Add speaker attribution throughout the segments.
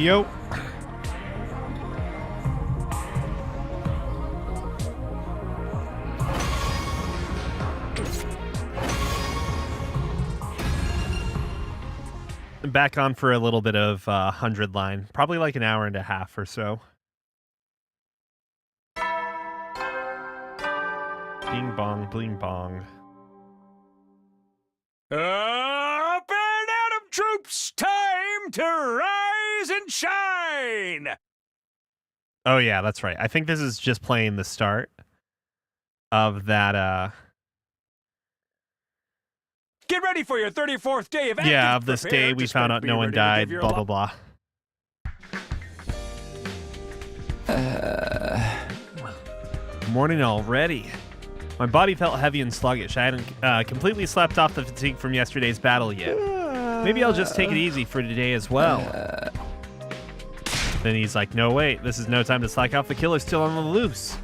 Speaker 1: Yo. Back on for a little bit of 100 line. Probably like an hour and a half or so. Bing bong, bling bong.
Speaker 2: Up and Adam troops, time to rise and shine!
Speaker 1: Oh yeah, that's right. I think this is just playing the start of that
Speaker 2: Get ready for your 34th day of active.
Speaker 1: yeah, of this day we found out no one died, blah blah blah. Morning already. My body felt heavy and sluggish. I hadn't completely slept off the fatigue from yesterday's battle yet. Maybe I'll just take it easy for today as well. Then he's like, no, wait, this is no time to slack off. The killer's still on the loose.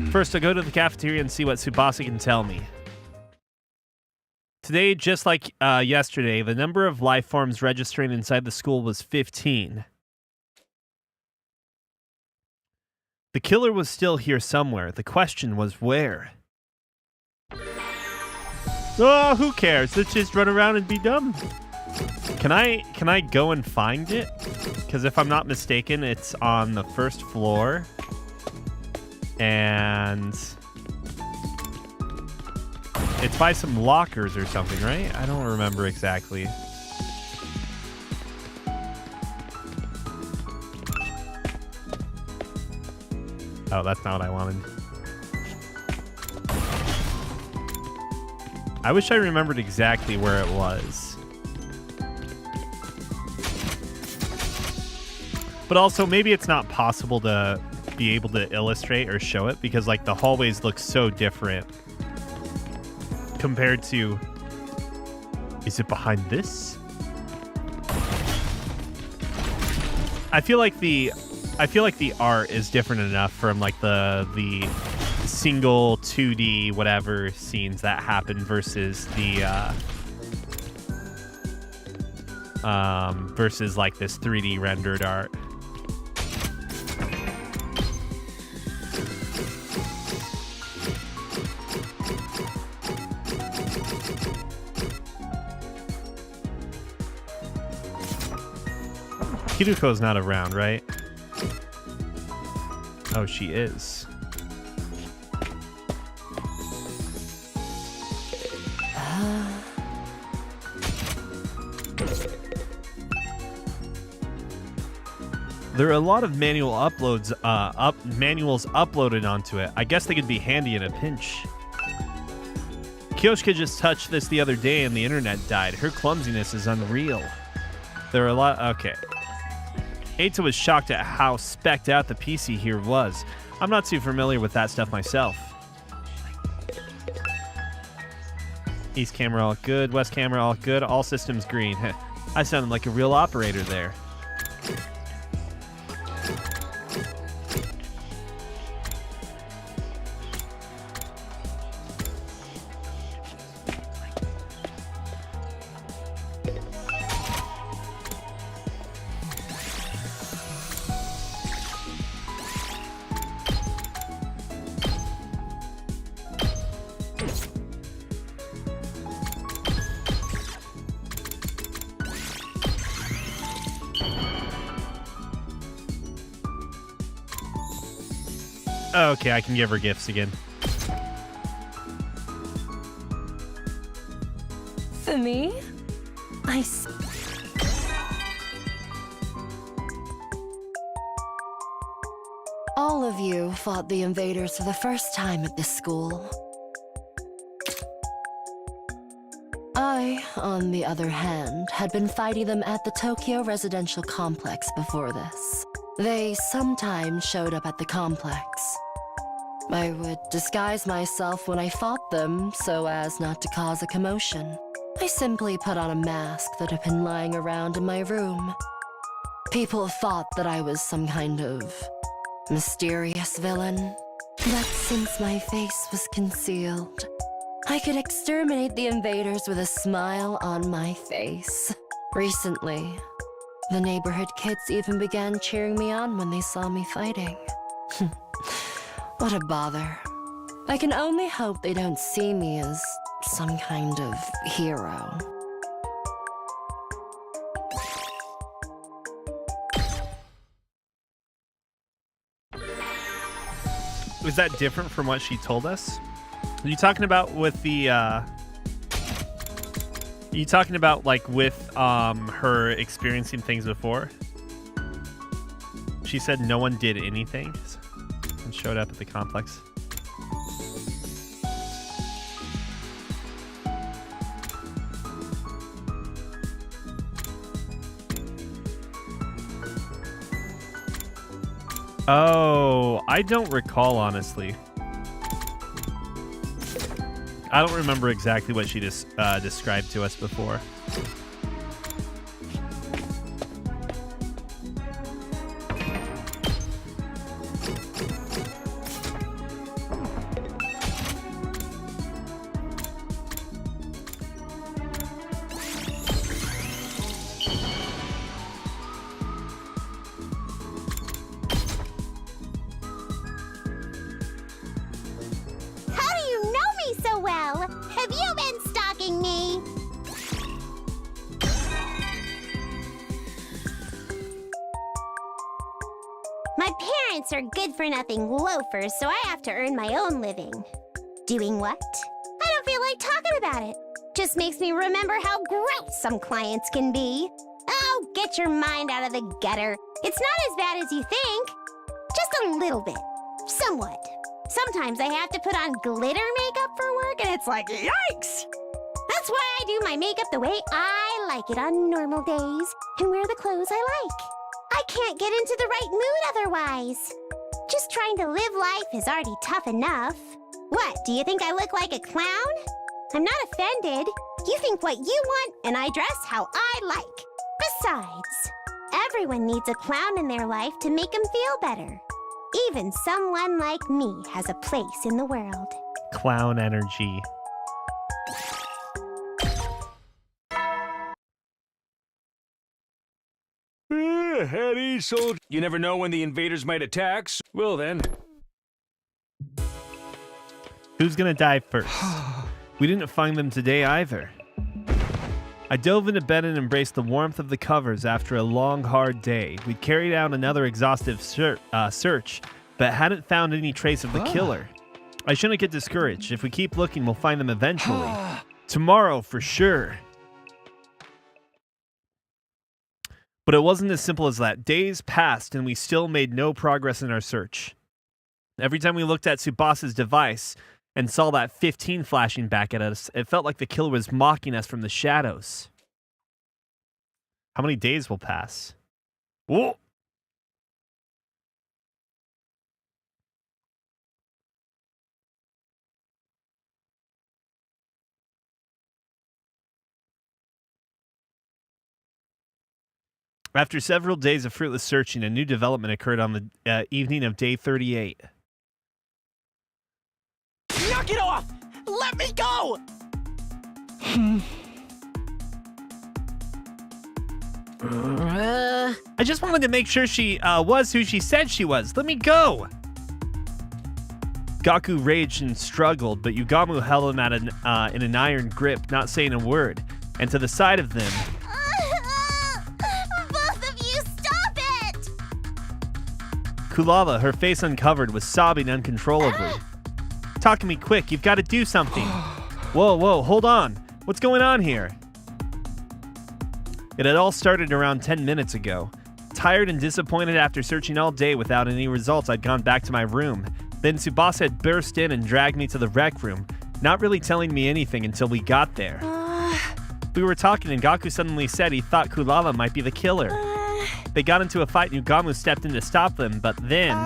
Speaker 1: First, I'll go to the cafeteria and see what Tsubasa can tell me. Today, just like yesterday, the number of life forms registering inside the school was 15. The killer was still here somewhere. The question was where? Oh, who cares? Let's just run around and be dumb. Can I go and find it? Because if I'm not mistaken, it's on the first floor. And it's by some lockers or something, right? I don't remember exactly. Oh, that's not what I wanted. I wish I remembered exactly where it was. But also, maybe it's not possible to be able to illustrate or show it because, like, the hallways look so different compared to... Is it behind this? I feel like the art is different enough from, like, the single 2D whatever scenes that happen versus the versus like this 3D rendered art. Kiruko's not around, right? Oh, she is. There are a lot of manual uploads, manuals uploaded onto it. I guess they could be handy in a pinch. Kyoshika just touched this the other day and the internet died. Her clumsiness is unreal. There are a lot... Okay. Eita was shocked at how specced out the PC here was. I'm not too familiar with that stuff myself. East camera all good. West camera all good. All systems green. I sounded like a real operator there. Okay, I can give her gifts again.
Speaker 3: For me? All of you fought the invaders for the first time at this school. I, on the other hand, had been fighting them at the Tokyo residential complex before this. They sometimes showed up at the complex. I would disguise myself when I fought them so as not to cause a commotion. I simply put on a mask that had been lying around in my room. People thought that I was some kind of mysterious villain. But since my face was concealed, I could exterminate the invaders with a smile on my face. Recently, The neighborhood kids even began cheering me on when they saw me fighting. What a bother. I can only hope they don't see me as some kind of hero.
Speaker 1: Was that different from what she told us? Are you talking about with the you talking about like with her experiencing things before? She said no one did anything and showed up at the complex. Oh, I don't recall, honestly. I don't remember exactly what she just described to us before.
Speaker 4: My parents are good-for-nothing loafers, so I have to earn my own living. Doing what? I don't feel like talking about it. Just makes me remember how gross some clients can be. Oh, get your mind out of the gutter. It's not as bad as you think. Just a little bit. Somewhat. Sometimes I have to put on glitter makeup for work, and it's like, yikes! That's why I do my makeup the way I like it on normal days, and wear the clothes I like. I can't get into the right mood otherwise. Just trying to live life is already tough enough. What, do you think I look like a clown? I'm not offended. You think what you want, and I dress how I like. Besides, everyone needs a clown in their life to make them feel better. Even someone like me has a place in the world.
Speaker 1: Clown energy.
Speaker 2: Heady soldier. You never know when the invaders might attack. Well then.
Speaker 1: Who's gonna die first? We didn't find them today either. I dove into bed and embraced the warmth of the covers after a long, hard day. We'd carried out another exhaustive search, but hadn't found any trace of the killer. I shouldn't get discouraged. If we keep looking, we'll find them eventually. Tomorrow, for sure. But it wasn't as simple as that. Days passed, and we still made no progress in our search. Every time we looked at Tsubasa's device and saw that 15 flashing back at us, it felt like the killer was mocking us from the shadows. How many days will pass? Whoa! After several days of fruitless searching, a new development occurred on the evening of day 38.
Speaker 5: Knock it off! Let me go!
Speaker 1: I just wanted to make sure she was who she said she was. Let me go! Gaku raged and struggled, but Yugamu held him at in an iron grip, not saying a word. And to the side of them... Kulala, her face uncovered, was sobbing uncontrollably. Talk to me quick, you've got to do something. Whoa, hold on. What's going on here? It had all started around 10 minutes ago. Tired and disappointed after searching all day without any results, I'd gone back to my room. Then Tsubasa had burst in and dragged me to the rec room, not really telling me anything until we got there. We were talking and Gaku suddenly said he thought Kulala might be the killer. They got into a fight and Yugamu stepped in to stop them, but then...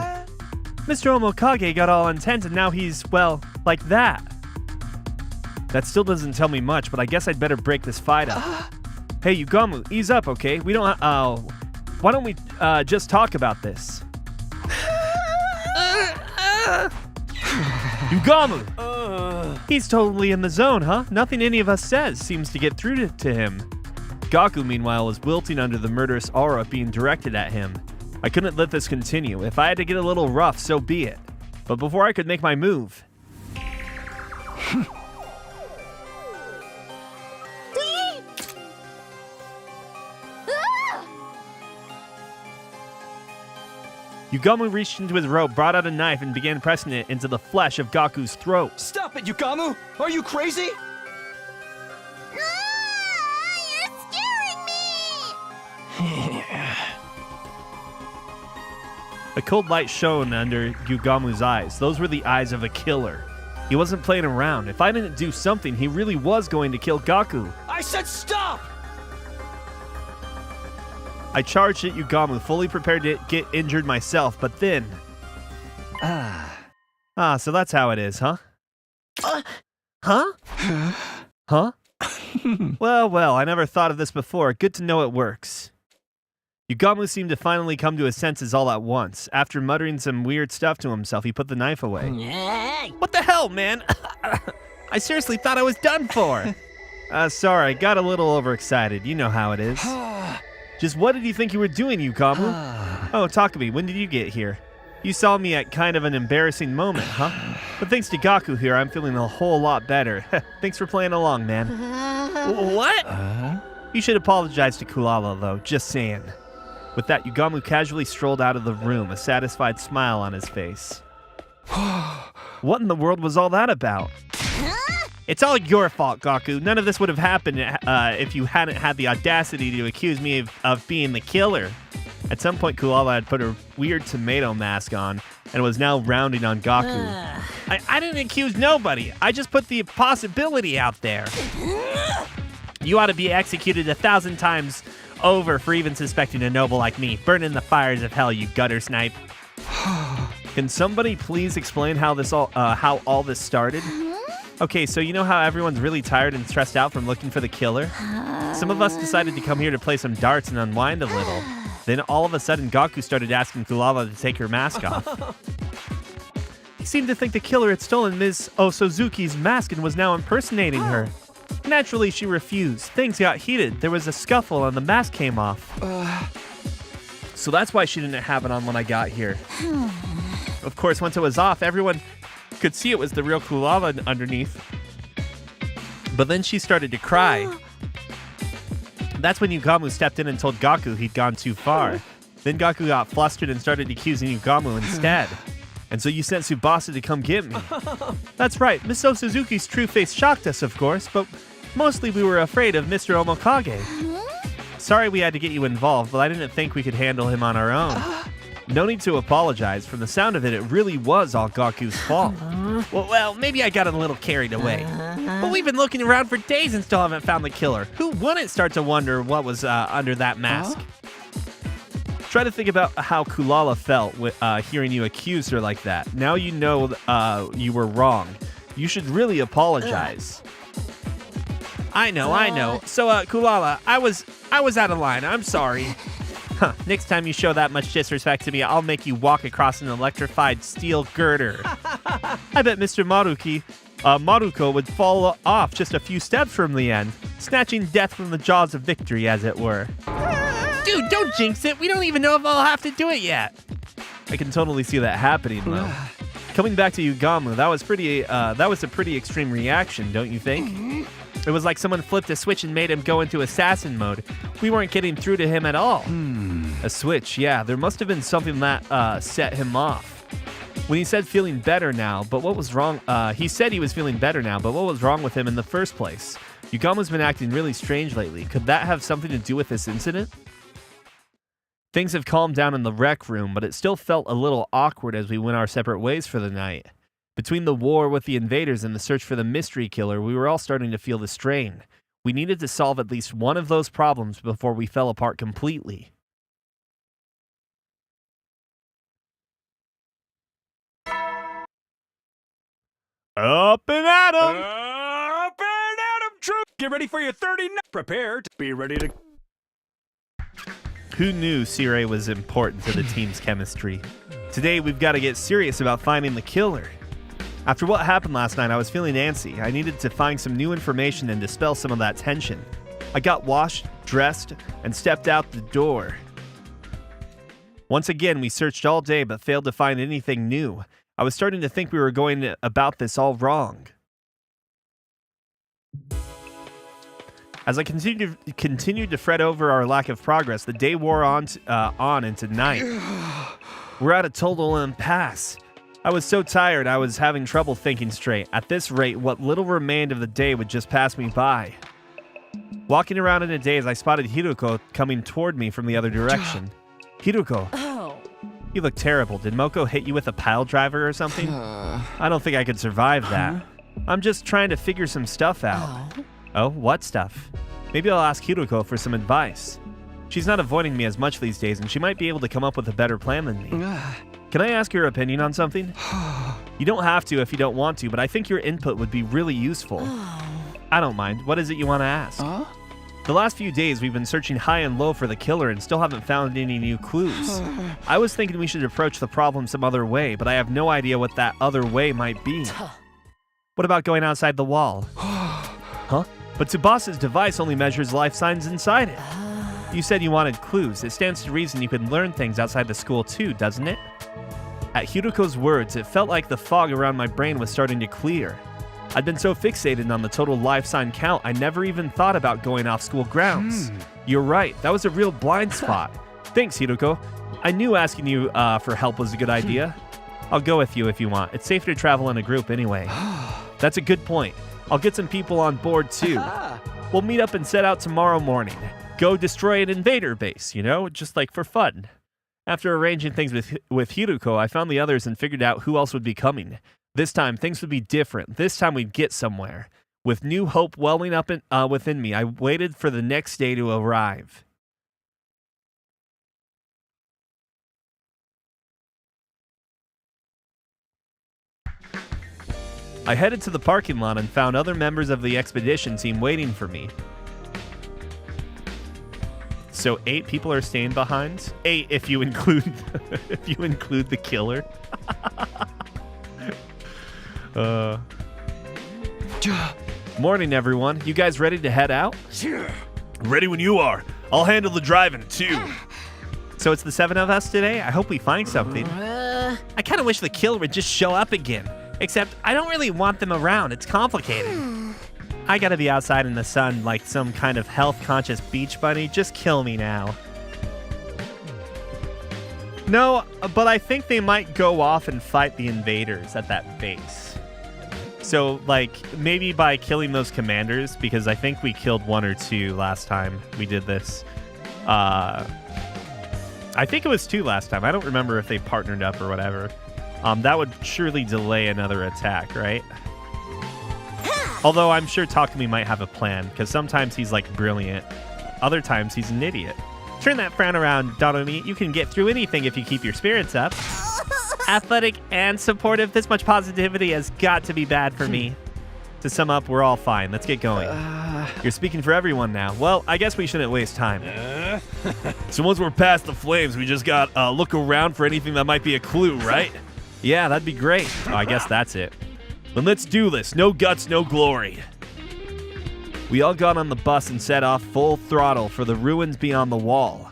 Speaker 1: Mr. Omokage got all intense and now he's, well, like that. That still doesn't tell me much, but I guess I'd better break this fight up. Hey, Yugamu, ease up, okay? We don't... why don't we just talk about this? Yugamu! He's totally in the zone, huh? Nothing any of us says seems to get through to him. Gaku, meanwhile, was wilting under the murderous aura being directed at him. I couldn't let this continue. If I had to get a little rough, so be it. But before I could make my move... Yugamu reached into his robe, brought out a knife, and began pressing it into the flesh of Gaku's throat.
Speaker 5: Stop it, Yugamu! Are you crazy?
Speaker 4: You're scaring me!
Speaker 1: A cold light shone under Yugamu's eyes. Those were the eyes of a killer. He wasn't playing around. If I didn't do something, he really was going to kill Gaku.
Speaker 5: I said stop!
Speaker 1: I charged at Yugamu, fully prepared to get injured myself, but then... so that's how it is, huh? Huh? Huh? Well, I never thought of this before. Good to know it works. Yugamu seemed to finally come to his senses all at once. After muttering some weird stuff to himself, he put the knife away. What the hell, man? I seriously thought I was done for. Sorry, I got a little overexcited. You know how it is. Just what did you think you were doing, Yugamu? Oh, Takumi, when did you get here? You saw me at kind of an embarrassing moment, huh? But thanks to Gaku here, I'm feeling a whole lot better. Thanks for playing along, man. What? You should apologize to Kulala, though, just saying. With that, Yugamu casually strolled out of the room, a satisfied smile on his face. What in the world was all that about? It's all your fault, Gaku. None of this would have happened if you hadn't had the audacity to accuse me of being the killer. At some point, Kulala had put a weird tomato mask on and was now rounding on Gaku. I didn't accuse nobody. I just put the possibility out there. You ought to be executed 1,000 times over for even suspecting a noble like me. Burn in the fires of hell, you gutter snipe. Can somebody please explain how all this started? Okay, so you know how everyone's really tired and stressed out from looking for the killer? Some of us decided to come here to play some darts and unwind a little. Then all of a sudden, Gaku started asking Kulala to take her mask off. He seemed to think the killer had stolen Ms. Osuzuki's mask and was now impersonating her. Naturally, she refused. Things got heated. There was a scuffle and the mask came off. So that's why she didn't have it on when I got here. Of course, once it was off, everyone could see it was the real Kulala underneath. But then she started to cry. That's when Yugamu stepped in and told Gaku he'd gone too far. Then Gaku got flustered and started accusing Yugamu instead. And so you sent Tsubasa to come get me. That's right, Miss Osuzuki's true face shocked us, of course, but mostly we were afraid of Mr. Omokage. Sorry we had to get you involved, but I didn't think we could handle him on our own. No need to apologize. From the sound of it, it really was all Gaku's fault. Well, maybe I got a little carried away. But we've been looking around for days and still haven't found the killer. Who wouldn't start to wonder what was under that mask? Try to think about how Kulala felt with hearing you accuse her like that. Now you know you were wrong. You should really apologize. I know. So, Kulala, I was out of line. I'm sorry. Next time you show that much disrespect to me, I'll make you walk across an electrified steel girder. I bet Mr. Maruko would fall off just a few steps from the end, snatching death from the jaws of victory, as it were. Dude, don't jinx it. We don't even know if I'll have to do it yet. I can totally see that happening, though. Coming back to Yugamu, that was a pretty extreme reaction, don't you think? It was like someone flipped a switch and made him go into assassin mode. We weren't getting through to him at all. A switch, yeah. There must have been something that set him off. When he said feeling better now, but what was wrong? He said he was feeling better now, but what was wrong with him in the first place? Yugamu's been acting really strange lately. Could that have something to do with this incident? Things have calmed down in the rec room, but it still felt a little awkward as we went our separate ways for the night. Between the war with the invaders and the search for the mystery killer, we were all starting to feel the strain. We needed to solve at least one of those problems before we fell apart completely. Up and at 'em!
Speaker 2: Up and at 'em, troop! Get ready for your 30 Prepare to be ready to...
Speaker 1: Who knew Sirei was important to the team's chemistry? Today, we've got to get serious about finding the killer. After what happened last night, I was feeling antsy. I needed to find some new information and dispel some of that tension. I got washed, dressed, and stepped out the door. Once again, we searched all day but failed to find anything new. I was starting to think we were going about this all wrong. As I continued to fret over our lack of progress, the day wore on into night. We're at a total impasse. I was so tired, I was having trouble thinking straight. At this rate, what little remained of the day would just pass me by. Walking around in a daze, I spotted Hiruko coming toward me from the other direction. Hiruko, you look terrible. Did Moko hit you with a pile driver or something? I don't think I could survive that. I'm just trying to figure some stuff out. Oh, what stuff? Maybe I'll ask Hiruko for some advice. She's not avoiding me as much these days, and she might be able to come up with a better plan than me. Can I ask your opinion on something? You don't have to if you don't want to, but I think your input would be really useful. I don't mind. What is it you want to ask? The last few days, we've been searching high and low for the killer and still haven't found any new clues. I was thinking we should approach the problem some other way, but I have no idea what that other way might be. What about going outside the wall? Huh? But Tsubasa's device only measures life signs inside it. You said you wanted clues. It stands to reason you can learn things outside the school too, doesn't it? At Hiruko's words, it felt like the fog around my brain was starting to clear. I'd been so fixated on the total life sign count, I never even thought about going off school grounds. You're right, that was a real blind spot. Thanks, Hiruko. I knew asking you for help was a good idea. I'll go with you if you want. It's safer to travel in a group anyway. That's a good point. I'll get some people on board too. We'll meet up and set out tomorrow morning. Go destroy an invader base, you know, just like for fun. After arranging things with Hiruko, I found the others and figured out who else would be coming. This time, things would be different. This time, we'd get somewhere. With new hope welling up within me, I waited for the next day to arrive. I headed to the parking lot and found other members of the expedition team waiting for me. So 8 people are staying behind? 8 if you include the killer. Morning, everyone. You guys ready to head out?
Speaker 2: Ready when you are. I'll handle the driving, too.
Speaker 1: So it's the 7 of us today? I hope we find something. I kind of wish the killer would just show up again. Except I don't really want them around. It's complicated. I gotta be outside in the sun like some kind of health-conscious beach bunny. Just kill me now. No, but I think they might go off and fight the invaders at that base. So, like, maybe by killing those commanders, because I think we killed 1 or 2 last time we did this. I think it was 2 last time. I don't remember if they partnered up or whatever. That would surely delay another attack, right? Although I'm sure Takumi might have a plan, because sometimes he's, like, brilliant. Other times he's an idiot. Turn that frown around, Donomi. You can get through anything if you keep your spirits up. Athletic and supportive. This much positivity has got to be bad for me. To sum up, we're all fine. Let's get going. You're speaking for everyone now. Well, I guess we shouldn't waste time.
Speaker 2: So once we're past the flames, we just got look around for anything that might be a clue, right?
Speaker 1: Yeah, that'd be great. Oh, I guess that's it.
Speaker 2: Then let's do this. No guts, no glory.
Speaker 1: We all got on the bus and set off full throttle for the ruins beyond the wall.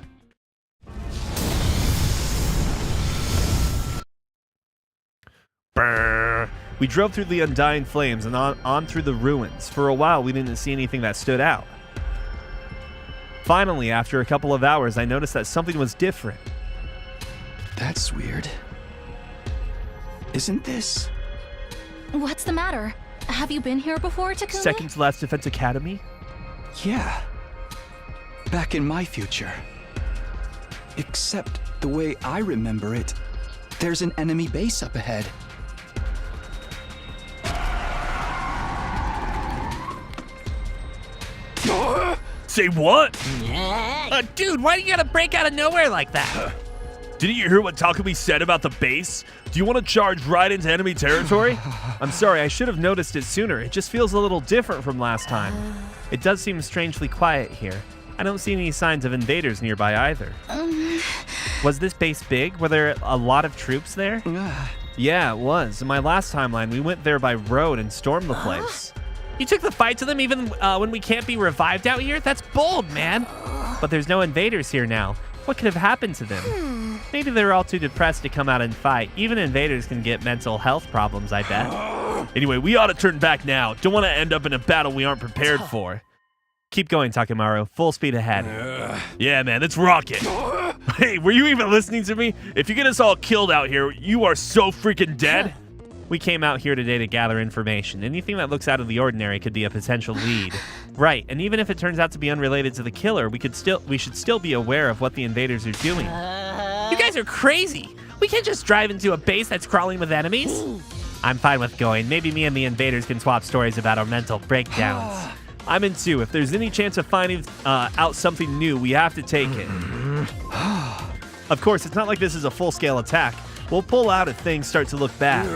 Speaker 1: Brrr. We drove through the undying flames and on through the ruins. For a while, we didn't see anything that stood out. Finally, after a couple of hours, I noticed that something was different.
Speaker 5: That's weird. Isn't this?
Speaker 6: What's the matter? Have you been here before, Takumi?
Speaker 1: Second to last Defense Academy?
Speaker 5: Yeah. Back in my future. Except the way I remember it, there's an enemy base up ahead.
Speaker 2: Say what?
Speaker 1: Dude, why do you gotta break out of nowhere like that?
Speaker 2: Didn't you hear what Takumi said about the base? Do you want to charge right into enemy territory?
Speaker 1: I'm sorry, I should have noticed it sooner. It just feels a little different from last time. It does seem strangely quiet here. I don't see any signs of invaders nearby either. Was this base big? Were there a lot of troops there? Yeah, it was. In my last timeline, we went there by road and stormed the place. You took the fight to them even when we can't be revived out here? That's bold, man. But there's no invaders here now. What could have happened to them? Maybe they're all too depressed to come out and fight. Even invaders can get mental health problems, I bet.
Speaker 2: Anyway, we ought to turn back now. Don't want to end up in a battle we aren't prepared for.
Speaker 1: Keep going, Takemaru. Full speed ahead.
Speaker 2: Yeah, man, let's rock it. Hey, were you even listening to me? If you get us all killed out here, you are so freaking dead.
Speaker 1: We came out here today to gather information. Anything that looks out of the ordinary could be a potential lead. Right, and even if it turns out to be unrelated to the killer, we should still be aware of what the invaders are doing. You guys are crazy. We can't just drive into a base that's crawling with enemies. I'm fine with going. Maybe me and the invaders can swap stories about our mental breakdowns.
Speaker 2: I'm in too. If there's any chance of finding out something new, we have to take it.
Speaker 1: Of course, it's not like this is a full-scale attack. We'll pull out if things start to look bad.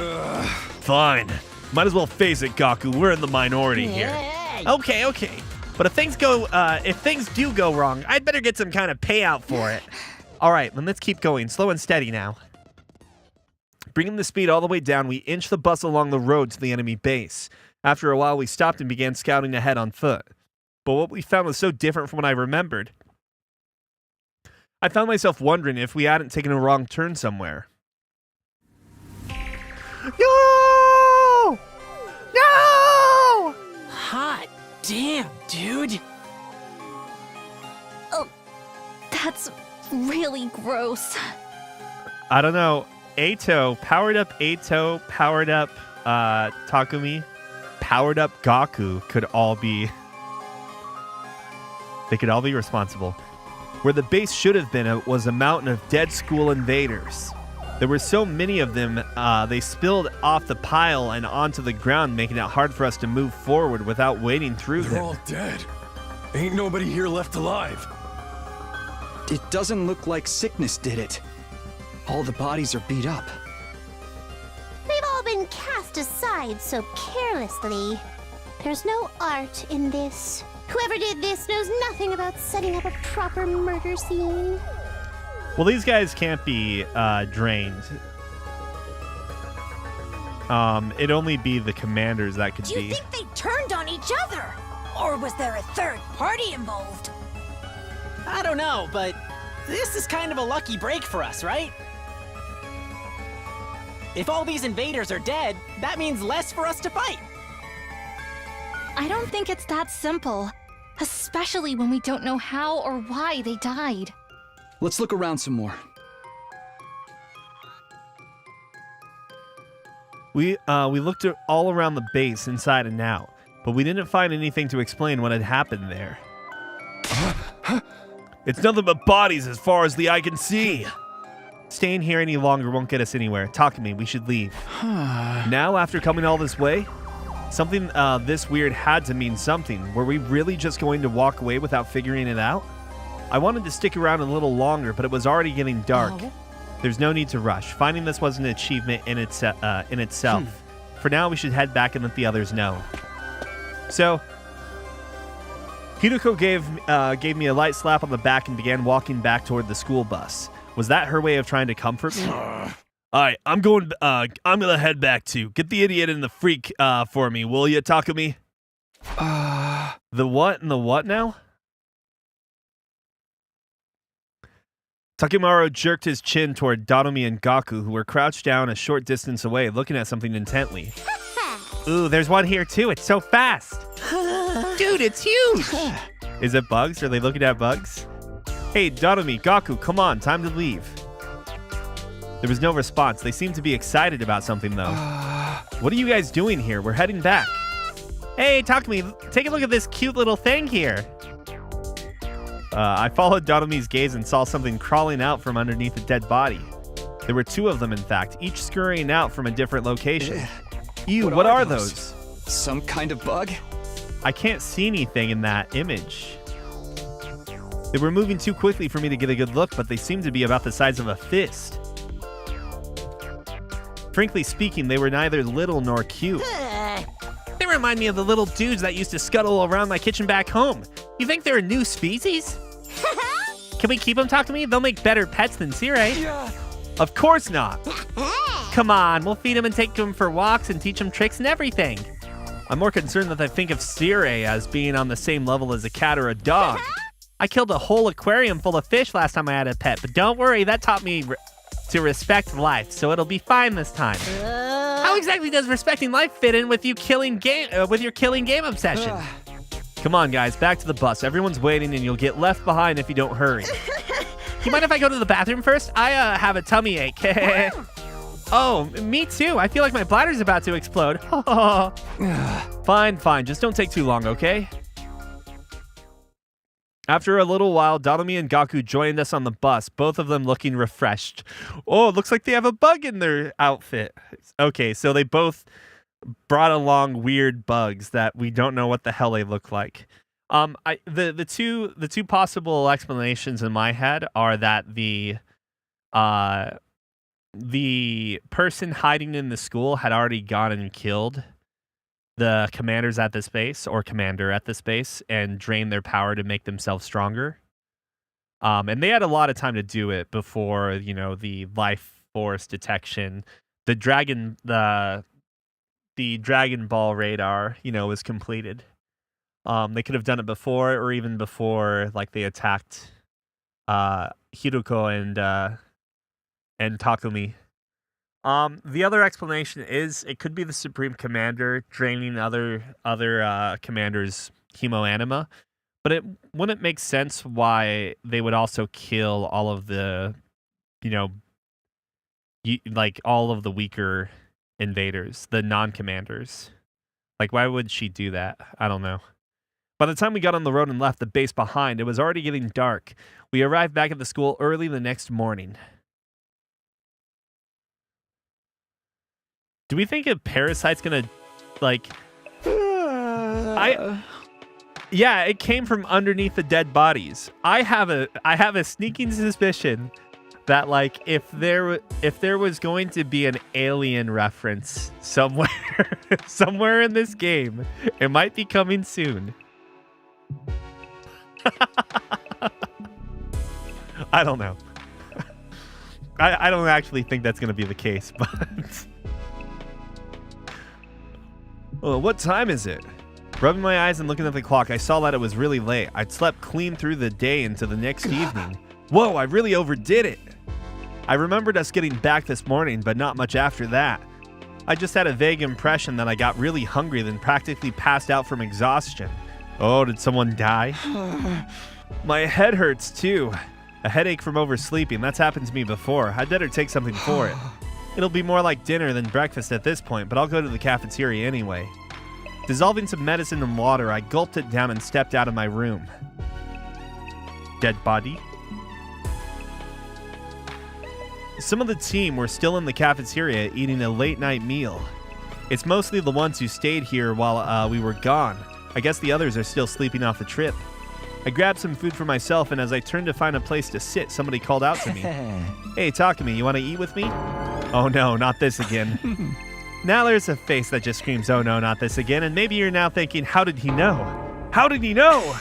Speaker 2: Fine. Might as well face it, Gaku. We're in the minority here.
Speaker 1: Okay. But if things do go wrong, I'd better get some kind of payout for it. All right, then let's keep going. Slow and steady now.
Speaker 2: Bringing the speed all the way down, we inched the bus along the road to the enemy base. After a while, we stopped and began scouting ahead on foot. But what we found was so different from what I remembered. I found myself wondering if we hadn't taken a wrong turn somewhere.
Speaker 1: No! No!
Speaker 7: Hot damn, dude.
Speaker 6: Oh, that's really gross.
Speaker 1: I don't know. Powered up Takumi, powered up Gaku could all be responsible. Where the base should have been was a mountain of dead school invaders. There were so many of them, they spilled off the pile and onto the ground, making it hard for us to move forward without wading through them.
Speaker 8: They're all dead. Ain't nobody here left alive.
Speaker 5: It doesn't look like sickness did it. All the bodies are beat up.
Speaker 4: They've all been cast aside so carelessly. There's no art in this. Whoever did this knows nothing about setting up a proper murder scene.
Speaker 1: Well, these guys can't be drained. It'd only be the commanders that could
Speaker 9: Do you
Speaker 1: be.
Speaker 9: think they turned on each other? Or was there a third party involved?
Speaker 7: I don't know, but this is kind of a lucky break for us, right? If all these invaders are dead, that means less for us to fight.
Speaker 6: I don't think it's that simple. Especially when we don't know how or why they died.
Speaker 5: Let's look around some more.
Speaker 1: We looked all around the base, inside and out, but we didn't find anything to explain what had happened there.
Speaker 2: It's nothing but bodies as far as the eye can see.
Speaker 1: Staying here any longer won't get us anywhere. Takumi, we should leave.
Speaker 2: Now, after coming all this way,
Speaker 1: Something this weird had to mean something. Were we really just going to walk away without figuring it out? I wanted to stick around a little longer, but it was already getting dark. There's no need to rush. Finding this was an achievement in itself. For now, we should head back and let the others know. So, Hideko gave me a light slap on the back and began walking back toward the school bus. Was that her way of trying to comfort me?
Speaker 2: All right, I'm gonna head back too. Get the idiot and the freak for me, will you, Takumi?
Speaker 1: The what and the what now? Takemaru jerked his chin toward Dotomi and Gaku, who were crouched down a short distance away, looking at something intently. Ooh, there's one here too. It's so fast. Dude, it's huge. Is it bugs? Are they looking at bugs? Hey, Dotomi, Gaku, come on, time to leave. There was no response. They seemed to be excited about something, though. What are you guys doing here? We're heading back. Hey, Takumi, take a look at this cute little thing here. I followed Dotomi's gaze and saw something crawling out from underneath a dead body. There were two of them, in fact, each scurrying out from a different location. Ew, what are those?
Speaker 5: Some kind of bug?
Speaker 1: I can't see anything in that image. They were moving too quickly for me to get a good look, but they seemed to be about the size of a fist. Frankly speaking, they were neither little nor cute. They remind me of the little dudes that used to scuttle around my kitchen back home. You think they're a new species? Can we keep them, talk to me? They'll make better pets than Sirei.
Speaker 8: Yeah.
Speaker 1: Of course not. Come on, we'll feed them and take them for walks and teach them tricks and everything.
Speaker 2: I'm more concerned that I think of Sire as being on the same level as a cat or a dog. I killed a whole aquarium full of fish last time I had a pet, but don't worry, that taught me to respect life, so it'll be fine this time. How exactly does respecting life fit in with you with your killing game obsession? Come on, guys, back to the bus. Everyone's waiting, and you'll get left behind if you don't hurry. You mind if I go to the bathroom first? I have a tummy ache. Oh, me too. I feel like my bladder's about to explode. Fine. Just don't take too long, okay? After a little while, Donomi and Gaku joined us on the bus, both of them looking refreshed. Oh, it looks like they have a bug in their outfit. Okay, so they both brought along weird bugs that we don't know what the hell they look like. The two possible explanations in my head are that the person hiding in the school had already gone and killed the commanders at this base, or commander at this base, and drained their power to make themselves stronger. And they had a lot of time to do it before, the life force detection, the Dragon Ball radar, was completed. They could have done it before, or even before, like, they attacked Hiruko and Takumi. The other explanation is it could be the Supreme Commander draining other commanders' hemoanima, but it wouldn't make sense why they would also kill all of the, all of the weaker invaders, the non-commanders. Like, why would she do that? I don't know. By the time we got on the road and left the base behind, it was already getting dark. We arrived back at the school early the next morning. Do we think a parasite's gonna, Yeah, it came from underneath the dead bodies. I have a sneaking suspicion that, if there was going to be an alien reference somewhere somewhere in this game, it might be coming soon. I don't know. I don't actually think that's gonna be the case, but. Well, what time is it? Rubbing my eyes and looking at the clock, I saw that it was really late. I'd slept clean through the day into the next evening. Whoa, I really overdid it. I remembered us getting back this morning, but not much after that. I just had a vague impression that I got really hungry, then practically passed out from exhaustion. Oh, did someone die? My head hurts too. A headache from oversleeping. That's happened to me before. I'd better take something for it. It'll be more like dinner than breakfast at this point, but I'll go to the cafeteria anyway. Dissolving some medicine in water, I gulped it down and stepped out of my room. Dead body? Some of the team were still in the cafeteria eating a late-night meal. It's mostly the ones who stayed here while we were gone. I guess the others are still sleeping off the trip. I grabbed some food for myself, and as I turned to find a place to sit, somebody called out to me. Hey, Takumi, you want to eat with me? Oh no, not this again. Now there's a face that just screams, oh no, not this again, and maybe you're now thinking, how did he know? How did he know?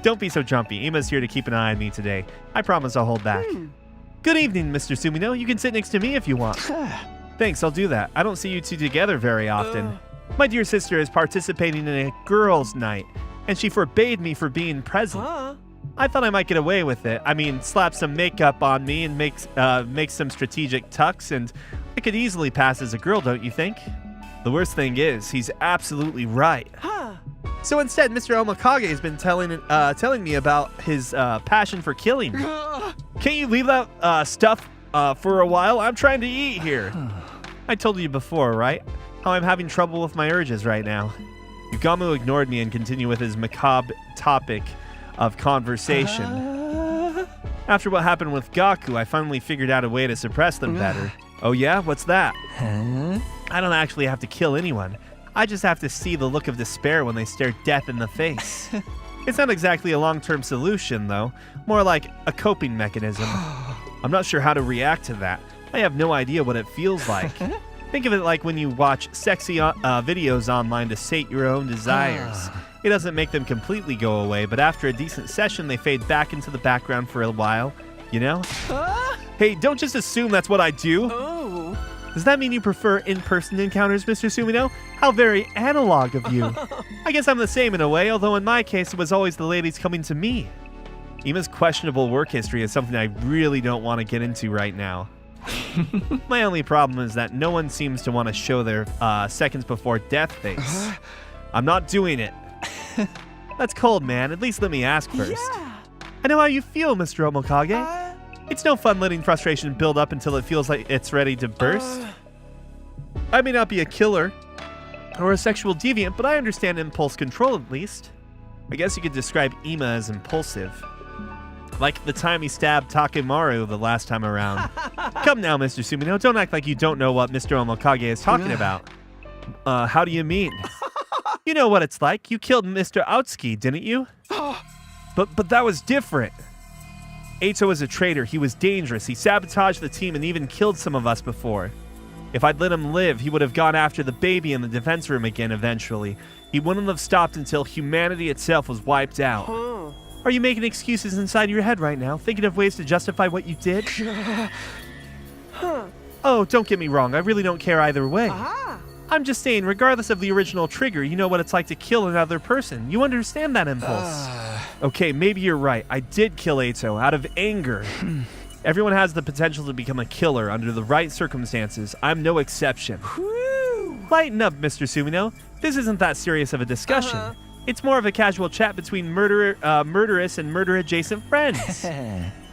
Speaker 2: Don't be so jumpy. Ima's here to keep an eye on me today. I promise I'll hold back. Good evening, Mr. Sumino. You can sit next to me if you want. Thanks, I'll do that. I don't see you two together very often. My dear sister is participating in a girls' night, and she forbade me for being present. I thought I might get away with it. I mean, slap some makeup on me and make some strategic tucks, and I could easily pass as a girl, don't you think? The worst thing is, he's absolutely right. So instead, Mr. Omakage has been telling me about his passion for killing. Can't you leave that stuff for a while? I'm trying to eat here. I told you before, right? How I'm having trouble with my urges right now. Yugamu ignored me and continued with his macabre topic of conversation. After what happened with Gaku, I finally figured out a way to suppress them better. Oh yeah? What's that? I don't actually have to kill anyone. I just have to see the look of despair when they stare death in the face. It's not exactly a long-term solution, though. More like a coping mechanism. I'm not sure how to react to that. I have no idea what it feels like. Think of it like when you watch sexy videos online to sate your own desires. It doesn't make them completely go away, but after a decent session, they fade back into the background for a while, you know? Hey, don't just assume that's what I do. Does that mean you prefer in-person encounters, Mr. Sumino? How very analog of you. I guess I'm the same in a way, although in my case it was always the ladies coming to me. Ima's questionable work history is something I really don't want to get into right now. My only problem is that no one seems to want to show their seconds before death face. I'm not doing it. That's cold, man. At least let me ask first.
Speaker 9: Yeah.
Speaker 2: I know how you feel, Mr. Omokage. It's no fun letting frustration build up until it feels like it's ready to burst. I may not be a killer or a sexual deviant, but I understand impulse control at least. I guess you could describe Ima as impulsive. Like the time he stabbed Takemaru the last time around. Come now, Mr. Sumino, don't act like you don't know what Mr. Omokage is talking about. How do you mean? You know what it's like. You killed Mr. Aotsuki, didn't you? But that was different. Eito was a traitor. He was dangerous. He sabotaged the team and even killed some of us before. If I'd let him live, he would have gone after the baby in the defense room again eventually. He wouldn't have stopped until humanity itself was wiped out. Are you making excuses inside your head right now, thinking of ways to justify what you did? Oh, don't get me wrong. I really don't care either way. I'm just saying, regardless of the original trigger, you know what it's like to kill another person. You understand that impulse. Okay, maybe you're right. I did kill Eito out of anger. Everyone has the potential to become a killer under the right circumstances. I'm no exception. Lighten up, Mr. Sumino. This isn't that serious of a discussion. It's more of a casual chat between murderous and murder-adjacent friends.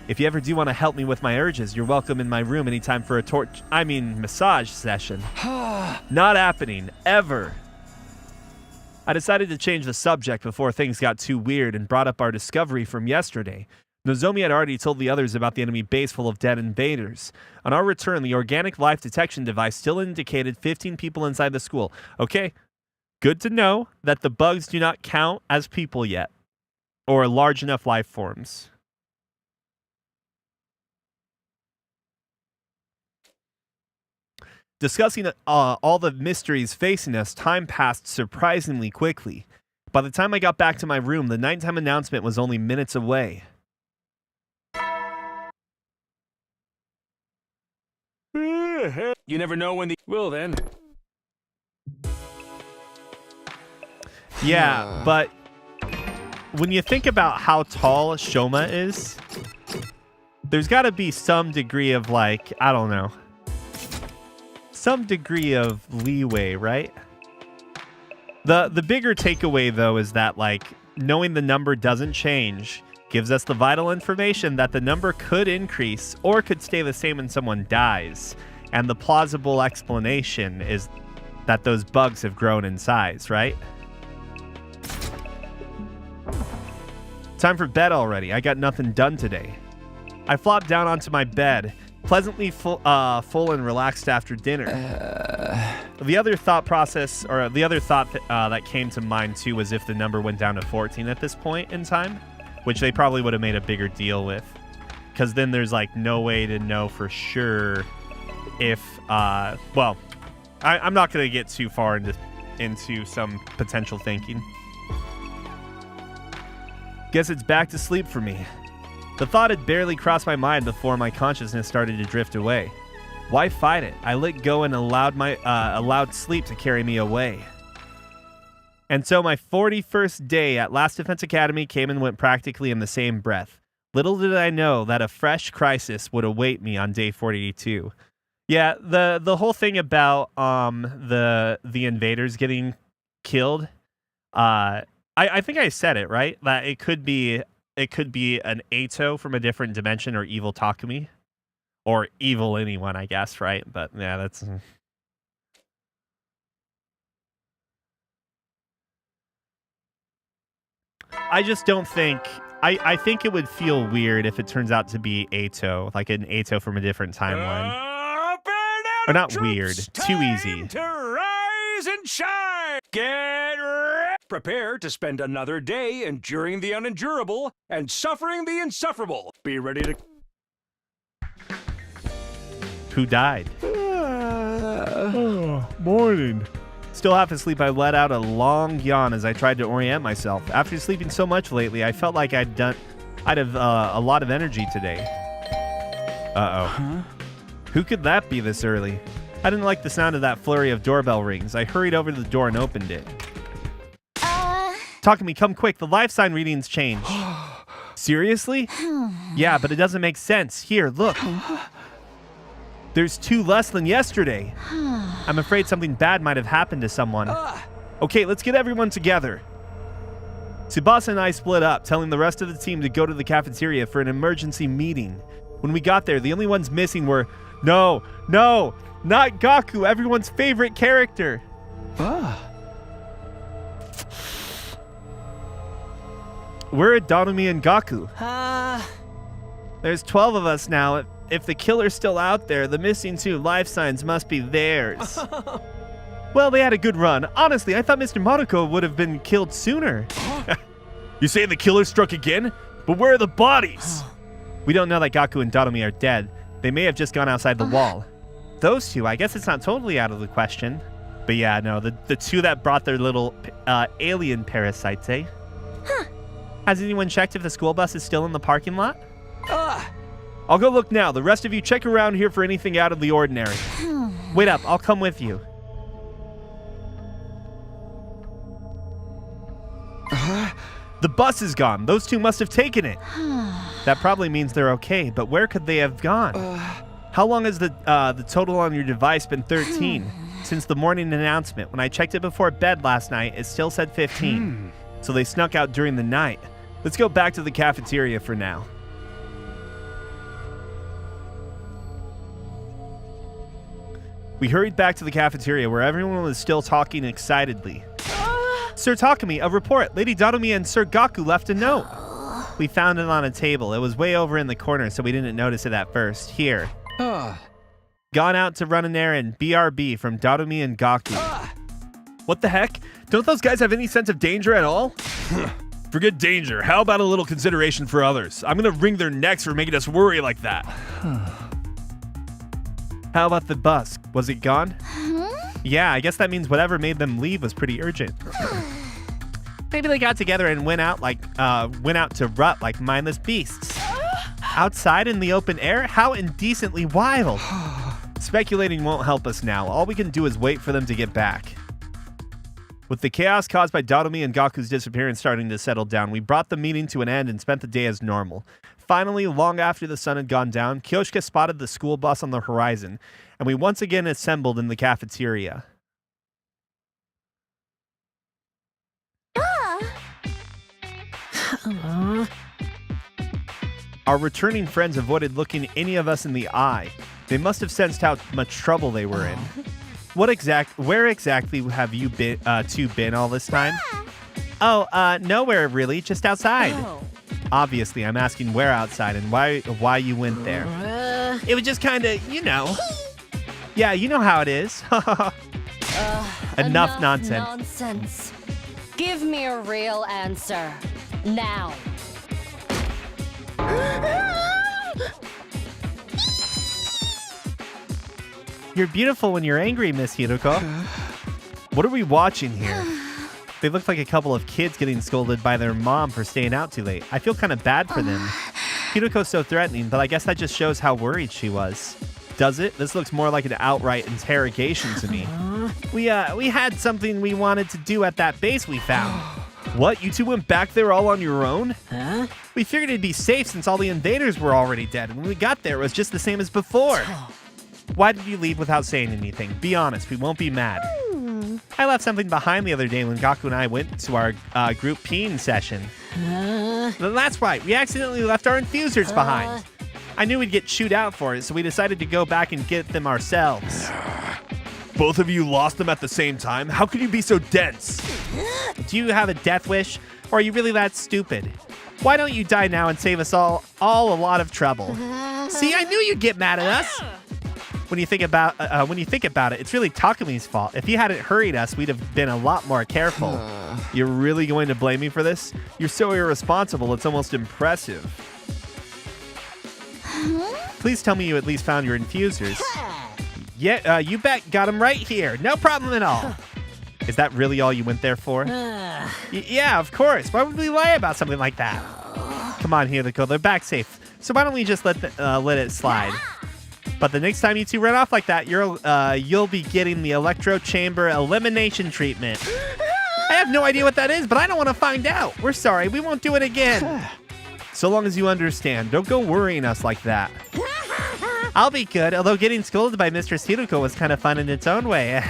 Speaker 2: If you ever do want to help me with my urges, you're welcome in my room anytime for a massage session. Not happening, ever. I decided to change the subject before things got too weird and brought up our discovery from yesterday. Nozomi had already told the others about the enemy base full of dead invaders. On our return, the organic life detection device still indicated 15 people inside the school. Okay, good to know that the bugs do not count as people yet, or large enough life forms. Discussing all the mysteries facing us, time passed surprisingly quickly. By the time I got back to my room, the nighttime announcement was only minutes away.
Speaker 8: You never know when the... Well then.
Speaker 2: Yeah, but when you think about how tall Shoma is, there's got to be some degree of, like, I don't know, some degree of leeway, right? The bigger takeaway, though, is that, like, knowing the number doesn't change gives us the vital information that the number could increase or could stay the same when someone dies. And the plausible explanation is that those bugs have grown in size, right? Time for bed already. I got nothing done today. I flopped down onto my bed, pleasantly full and relaxed after dinner. The other thought that came to mind too was if the number went down to 14 at this point in time, which they probably would have made a bigger deal with, because then there's like no way to know for sure if I'm not going to get too far into some potential thinking. Guess it's back to sleep for me. The thought had barely crossed my mind before my consciousness started to drift away. Why fight it? I let go and allowed sleep to carry me away. And so my 41st day at Last Defense Academy came and went practically in the same breath. Little did I know that a fresh crisis would await me on day 42. Yeah, the whole thing about the invaders getting killed, I think I said it, right? That it could be an Eito from a different dimension or evil Takumi. Or evil anyone, I guess, right? But yeah, that's... I just don't think... I think it would feel weird if it turns out to be Eito, like an Eito from a different timeline. Or not weird, too easy.
Speaker 8: To rise and shine! Get ready! Prepare to spend another day enduring the unendurable and suffering the insufferable. Be ready to...
Speaker 2: Who died? Morning. Still half asleep, I let out a long yawn as I tried to orient myself. After sleeping so much lately, I felt like I'd have a lot of energy today. Uh-oh. Huh? Who could that be this early? I didn't like the sound of that flurry of doorbell rings. I hurried over to the door and opened it. Takumi, come quick. The life sign readings changed. Seriously? Yeah, but it doesn't make sense. Here, look. There's 2 less than yesterday. I'm afraid something bad might have happened to someone. Okay, let's get everyone together. Tsubasa and I split up, telling the rest of the team to go to the cafeteria for an emergency meeting. When we got there, the only ones missing were... No, not Gaku, everyone's favorite character. Where are Darumi and Gaku? There's 12 of us now. If the killer's still out there, the missing 2 life signs must be theirs. Well, they had a good run. Honestly, I thought Mr. Maruko would have been killed sooner. You say the killer struck again? But where are the bodies? We don't know that Gaku and Darumi are dead. They may have just gone outside the wall. Those 2, I guess it's not totally out of the question. But yeah, no, the 2 that brought their little alien parasites, eh? Has anyone checked if the school bus is still in the parking lot? I'll go look now. The rest of you check around here for anything out of the ordinary. Wait up, I'll come with you. The bus is gone. Those 2 must have taken it. That probably means they're okay, but where could they have gone? How long has the total on your device been 13? Since the morning announcement. When I checked it before bed last night, it still said 15. So they snuck out during the night. Let's go back to the cafeteria for now. We hurried back to the cafeteria where everyone was still talking excitedly. Sir Takumi, a report. Lady Darumi and Sir Gaku left a note. We found it on a table. It was way over in the corner, so we didn't notice it at first. Here. Gone out to run an errand. BRB from Darumi and Gaku. What the heck? Don't those guys have any sense of danger at all? Forget danger. How about a little consideration for others? I'm gonna wring their necks for making us worry like that. How about the bus? Was it gone? Yeah, I guess that means whatever made them leave was pretty urgent. Maybe they got together and went out to rut like mindless beasts. Outside in the open air? How indecently wild. Speculating won't help us now. All we can do is wait for them to get back. With the chaos caused by Darumi and Gaku's disappearance starting to settle down, we brought the meeting to an end and spent the day as normal. Finally, long after the sun had gone down, Kyoshika spotted the school bus on the horizon, and we once again assembled in the cafeteria. Our returning friends avoided looking any of us in the eye. They must have sensed how much trouble they were in. Where exactly have you two been all this time? Nowhere really, just outside. Obviously, I'm asking where outside and why you went there. It was just kind of, Yeah, you know how it is. Enough nonsense.
Speaker 3: Give me a real answer. Now.
Speaker 2: You're beautiful when you're angry, Miss Hiroko. What are we watching here? They look like a couple of kids getting scolded by their mom for staying out too late. I feel kind of bad for them. Hiroko's so threatening, but I guess that just shows how worried she was. Does it? This looks more like an outright interrogation to me. We had something we wanted to do at that base we found. What? You two went back there all on your own?
Speaker 7: Huh?
Speaker 2: We figured it'd be safe since all the invaders were already dead, and when we got there, it was just the same as before. Why did you leave without saying anything? Be honest, we won't be mad. I left something behind the other day when Gaku and I went to our group peeing session. That's right, we accidentally left our infusers behind. I knew we'd get chewed out for it, so we decided to go back and get them ourselves. Both of you lost them at the same time? How could you be so dense? Do you have a death wish? Or are you really that stupid? Why don't you die now and save us all a lot of trouble? See, I knew you'd get mad at us. When you think about it, it's really Takumi's fault. If he hadn't hurried us, we'd have been a lot more careful. You're really going to blame me for this? You're so irresponsible, it's almost impressive. Please tell me you at least found your infusers. Yeah, you bet. Got them right here. No problem at all. Is that really all you went there for? Yeah, of course. Why would we lie about something like that? Come on, Hiroko. They're back safe. So why don't we just let it slide? But the next time you two run off like that, you'll be getting the electro chamber elimination treatment. I have no idea what that is, but I don't want to find out. We're sorry. We won't do it again. So long as you understand. Don't go worrying us like that. I'll be good, although getting scolded by Mr. Hiruko was kind of fun in its own way.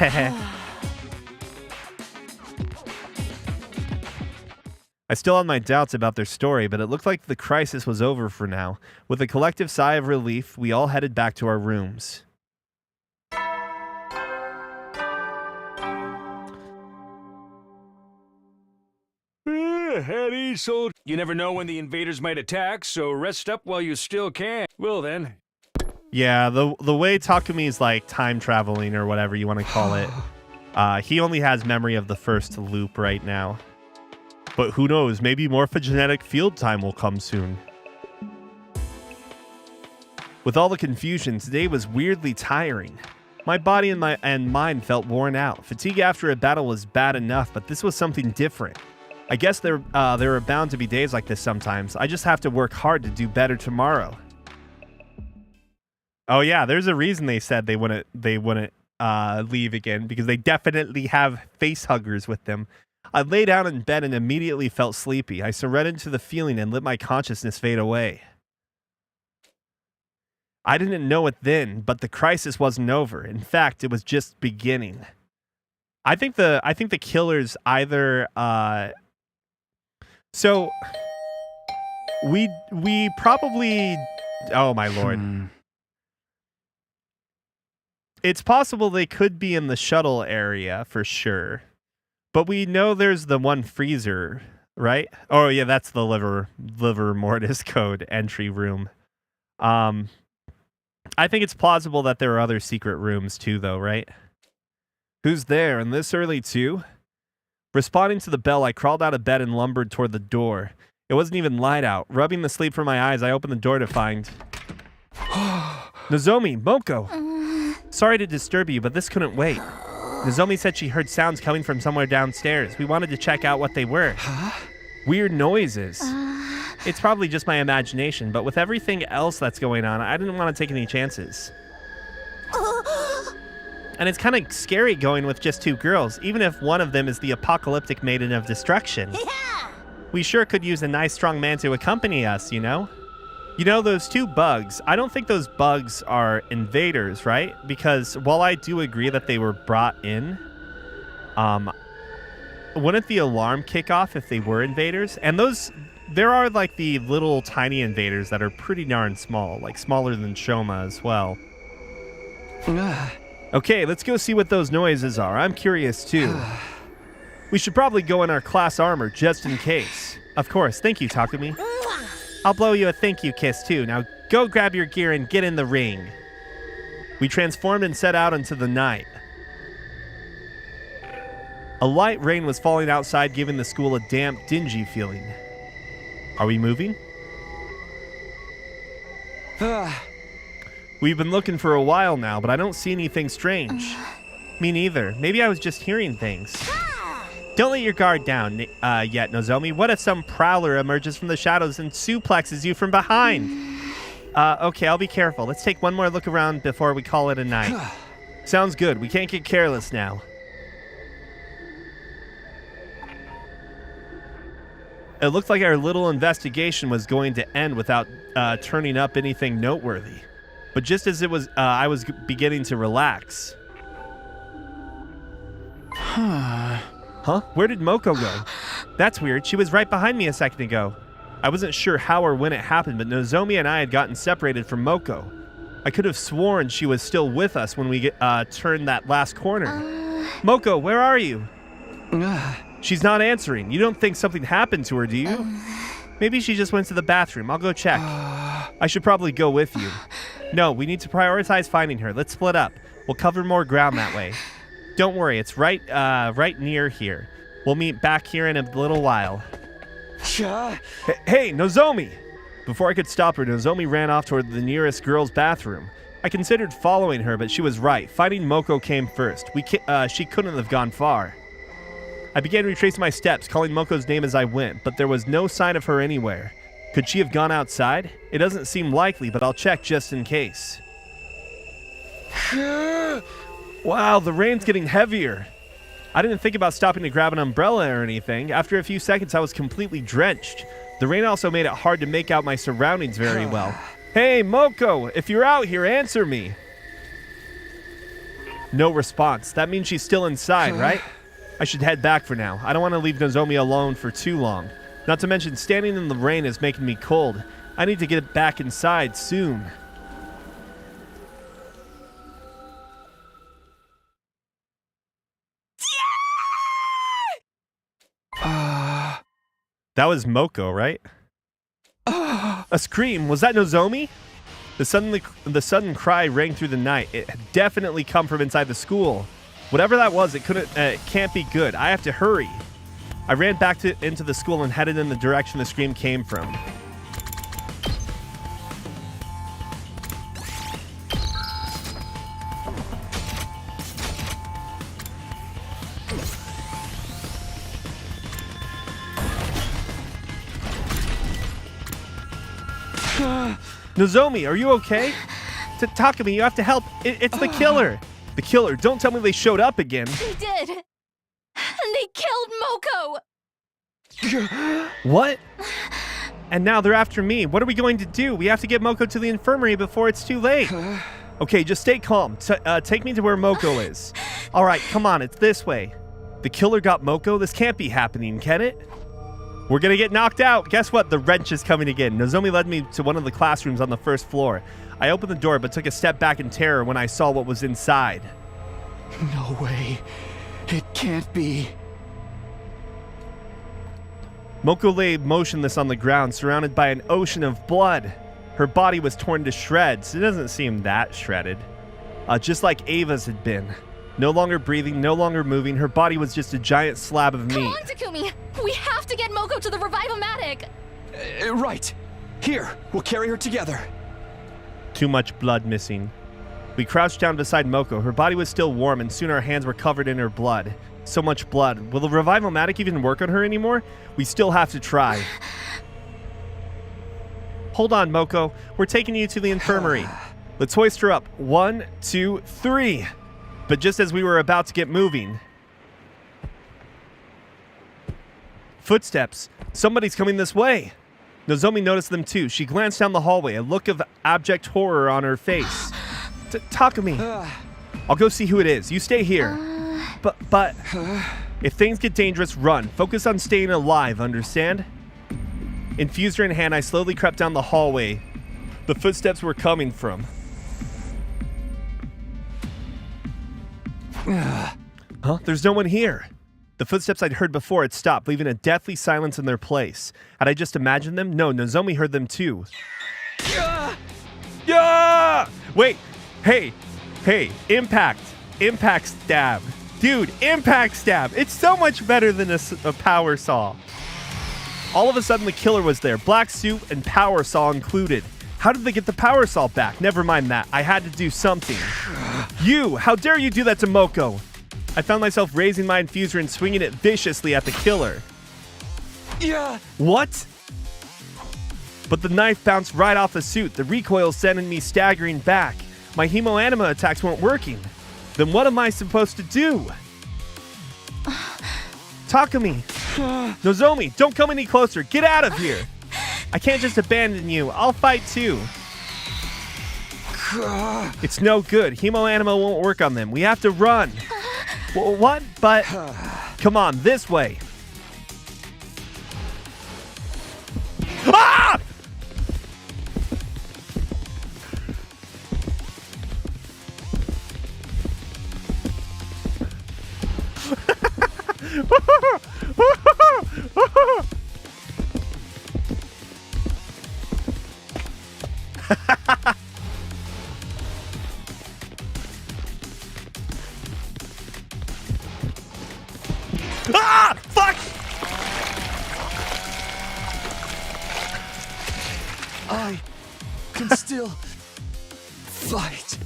Speaker 2: I still had my doubts about their story, but it looked like the crisis was over for now. With a collective sigh of relief, we all headed back to our rooms.
Speaker 8: Eddie, so you never know when the invaders might attack, so rest up while you still can. Well then.
Speaker 2: Yeah, the way Takumi's like time traveling or whatever you want to call it, he only has memory of the first loop right now. But who knows, maybe morphogenetic field time will come soon. With all the confusion, today was weirdly tiring. My body and mind felt worn out. Fatigue after a battle was bad enough, but this was something different. I guess there are bound to be days like this sometimes. I just have to work hard to do better tomorrow. Oh yeah, there's a reason they said they wouldn't leave again, because they definitely have face huggers with them. I lay down in bed and immediately felt sleepy. I surrendered to the feeling and let my consciousness fade away. I didn't know it then, but the crisis wasn't over. In fact, it was just beginning. I think the killers either so we probably, oh my lord. It's possible they could be in the shuttle area for sure. But we know there's the one freezer, right? Oh yeah, that's the liver mortis code entry room. I think it's plausible that there are other secret rooms too, though, right? Who's there? And this early too? Responding to the bell, I crawled out of bed and lumbered toward the door. It wasn't even light out. Rubbing the sleep from my eyes, I opened the door to find Nozomi, Moko. Sorry to disturb you, but this couldn't wait. Nozomi said she heard sounds coming from somewhere downstairs. We wanted to check out what they were. Weird noises. It's probably just my imagination, but with everything else that's going on, I didn't want to take any chances. And it's kind of scary going with just two girls, even if one of them is the apocalyptic maiden of destruction.
Speaker 9: Yeah!
Speaker 2: We sure could use a nice strong man to accompany us, you know? You know, those two bugs, I don't think those bugs are invaders, right? Because while I do agree that they were brought in, wouldn't the alarm kick off if they were invaders? And there are like the little tiny invaders that are pretty darn small, like smaller than Shoma as well. Okay, let's go see what those noises are. I'm curious too. We should probably go in our class armor just in case. Of course, thank you, Takumi. I'll blow you a thank you kiss too. Now go grab your gear and get in the ring. We transformed and set out into the night. A light rain was falling outside, giving the school a damp, dingy feeling. Are we moving? We've been looking for a while now, but I don't see anything strange. Me neither. Maybe I was just hearing things. Don't let your guard down yet, Nozomi. What if some prowler emerges from the shadows and suplexes you from behind? Okay, I'll be careful. Let's take one more look around before we call it a night. Sounds good. We can't get careless now. It looked like our little investigation was going to end without turning up anything noteworthy. But just as I was beginning to relax. Huh? Where did Moko go? That's weird. She was right behind me a second ago. I wasn't sure how or when it happened, but Nozomi and I had gotten separated from Moko. I could have sworn she was still with us when we turned that last corner. Moko, where are you? She's not answering. You don't think something happened to her, do you? Maybe she just went to the bathroom. I'll go check. I should probably go with you. No, we need to prioritize finding her. Let's split up. We'll cover more ground that way. Don't worry, it's right near here. We'll meet back here in a little while. Hey, Nozomi! Before I could stop her, Nozomi ran off toward the nearest girl's bathroom. I considered following her, but she was right. Finding Moko came first. She couldn't have gone far. I began retracing my steps, calling Moko's name as I went, but there was no sign of her anywhere. Could she have gone outside? It doesn't seem likely, but I'll check just in case. Wow, the rain's getting heavier. I didn't think about stopping to grab an umbrella or anything. After a few seconds, I was completely drenched. The rain also made it hard to make out my surroundings very well. Hey, Moko, if you're out here, answer me. No response. That means she's still inside, right? I should head back for now. I don't want to leave Nozomi alone for too long. Not to mention, standing in the rain is making me cold. I need to get back inside soon. That was Moko, right? A scream. Was that Nozomi? The sudden cry rang through the night. It had definitely come from inside the school. Whatever that was, it can't be good. I have to hurry. I ran back into the school and headed in the direction the scream came from. Nozomi, are you okay? Takumi, you have to help. It's the killer. The killer. Don't tell me they showed up again.
Speaker 6: They did. And they killed Moko.
Speaker 2: What? And now they're after me. What are we going to do? We have to get Moko to the infirmary before it's too late. Okay, just stay calm. Take me to where Moko is. All right, come on. It's this way. The killer got Moko? This can't be happening, can it? We're gonna get knocked out. Guess what? The wrench is coming again. Nozomi led me to one of the classrooms on the first floor. I opened the door but took a step back in terror when I saw what was inside.
Speaker 5: No way. It can't be.
Speaker 2: Moko lay motionless on the ground, surrounded by an ocean of blood. Her body was torn to shreds. It doesn't seem that shredded. Just like Ava's had been. No longer breathing, no longer moving. Her body was just a giant slab of meat.
Speaker 6: Come on, Takumi! We have to get Moko to the Revival-matic!
Speaker 5: Right. Here, we'll carry her together.
Speaker 2: Too much blood missing. We crouched down beside Moko. Her body was still warm, and soon our hands were covered in her blood. So much blood. Will the Revival-matic even work on her anymore? We still have to try. Hold on, Moko. We're taking you to the infirmary. Let's hoist her up. 1, 2, 3. But just as we were about to get moving... Footsteps. Somebody's coming this way. Nozomi noticed them too. She glanced down the hallway, a look of abject horror on her face. Takumi. I'll go see who it is. You stay here. But... If things get dangerous, run. Focus on staying alive, understand? Infuser in hand, I slowly crept down the hallway the footsteps were coming from. Huh? There's no one here. The footsteps I'd heard before had stopped, leaving a deathly silence in their place. Had I just imagined them? No, Nozomi heard them too. Yeah! Wait. Hey. Impact stab. Dude, impact stab. It's so much better than a power saw. All of a sudden, the killer was there. Black suit and power saw included. How did they get the power saw back? Never mind that. I had to do something. You! How dare you do that to Moko? I found myself raising my infuser and swinging it viciously at the killer.
Speaker 5: Yeah.
Speaker 2: What? But the knife bounced right off the suit, the recoil sending me staggering back. My hemoanima attacks weren't working. Then what am I supposed to do? Takumi! Nozomi, don't come any closer. Get out of here. I can't just abandon you. I'll fight too. It's no good. Hemoanima won't work on them. We have to run. What? But... Come on, this way. Ah! Ah! Fuck!
Speaker 5: I can still fight.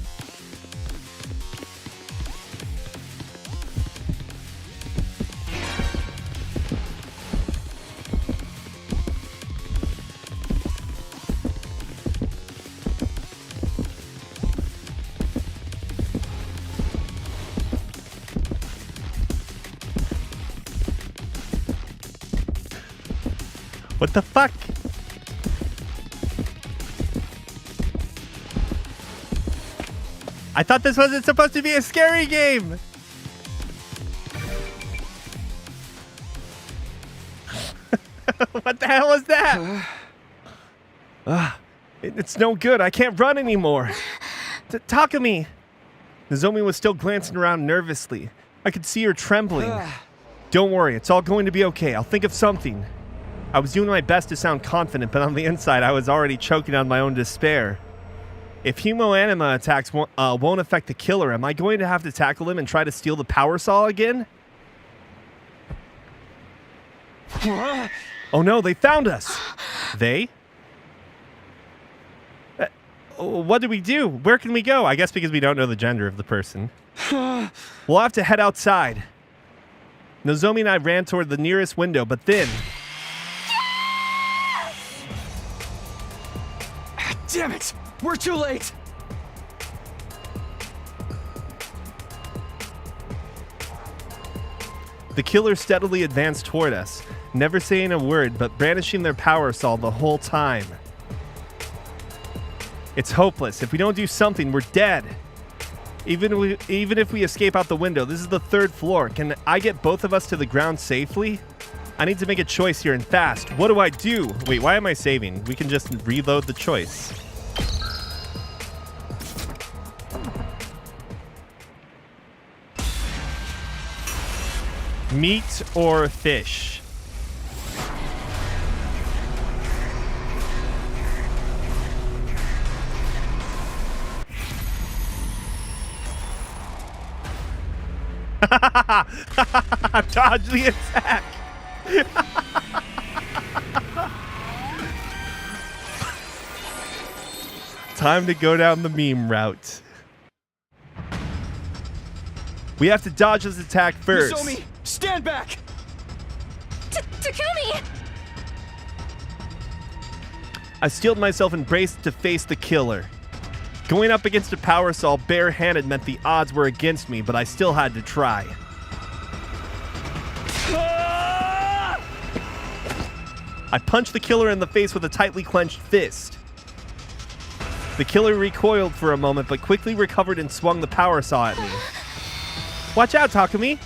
Speaker 2: What the fuck? I thought this wasn't supposed to be a scary game. What the hell was that? It's no good. I can't run anymore. Takumi. Nozomi was still glancing around nervously. I could see her trembling. Don't worry, it's all going to be okay. I'll think of something. I was doing my best to sound confident, but on the inside, I was already choking on my own despair. If Humo-anima attacks won't affect the killer, am I going to have to tackle him and try to steal the power saw again? Oh no, they found us! They? What do we do? Where can we go? I guess because we don't know the gender of the person. We'll have to head outside. Nozomi and I ran toward the nearest window, but then...
Speaker 5: Damn it! We're too late!
Speaker 2: The killer steadily advanced toward us, never saying a word, but brandishing their power saw the whole time. It's hopeless. If we don't do something, we're dead. Even if we escape out the window, this is the 3rd floor. Can I get both of us to the ground safely? I need to make a choice here and fast. What do I do? Wait, why am I saving? We can just reload the choice. Meat or fish? Dodge the attack. Time to go down the meme route. We have to dodge this attack first.
Speaker 5: Nozomi, stand back!
Speaker 6: Takumi!
Speaker 2: I steeled myself and braced to face the killer. Going up against a power saw barehanded meant the odds were against me, but I still had to try. I punched the killer in the face with a tightly clenched fist. The killer recoiled for a moment, but quickly recovered and swung the power saw at me. Watch out, Takumi!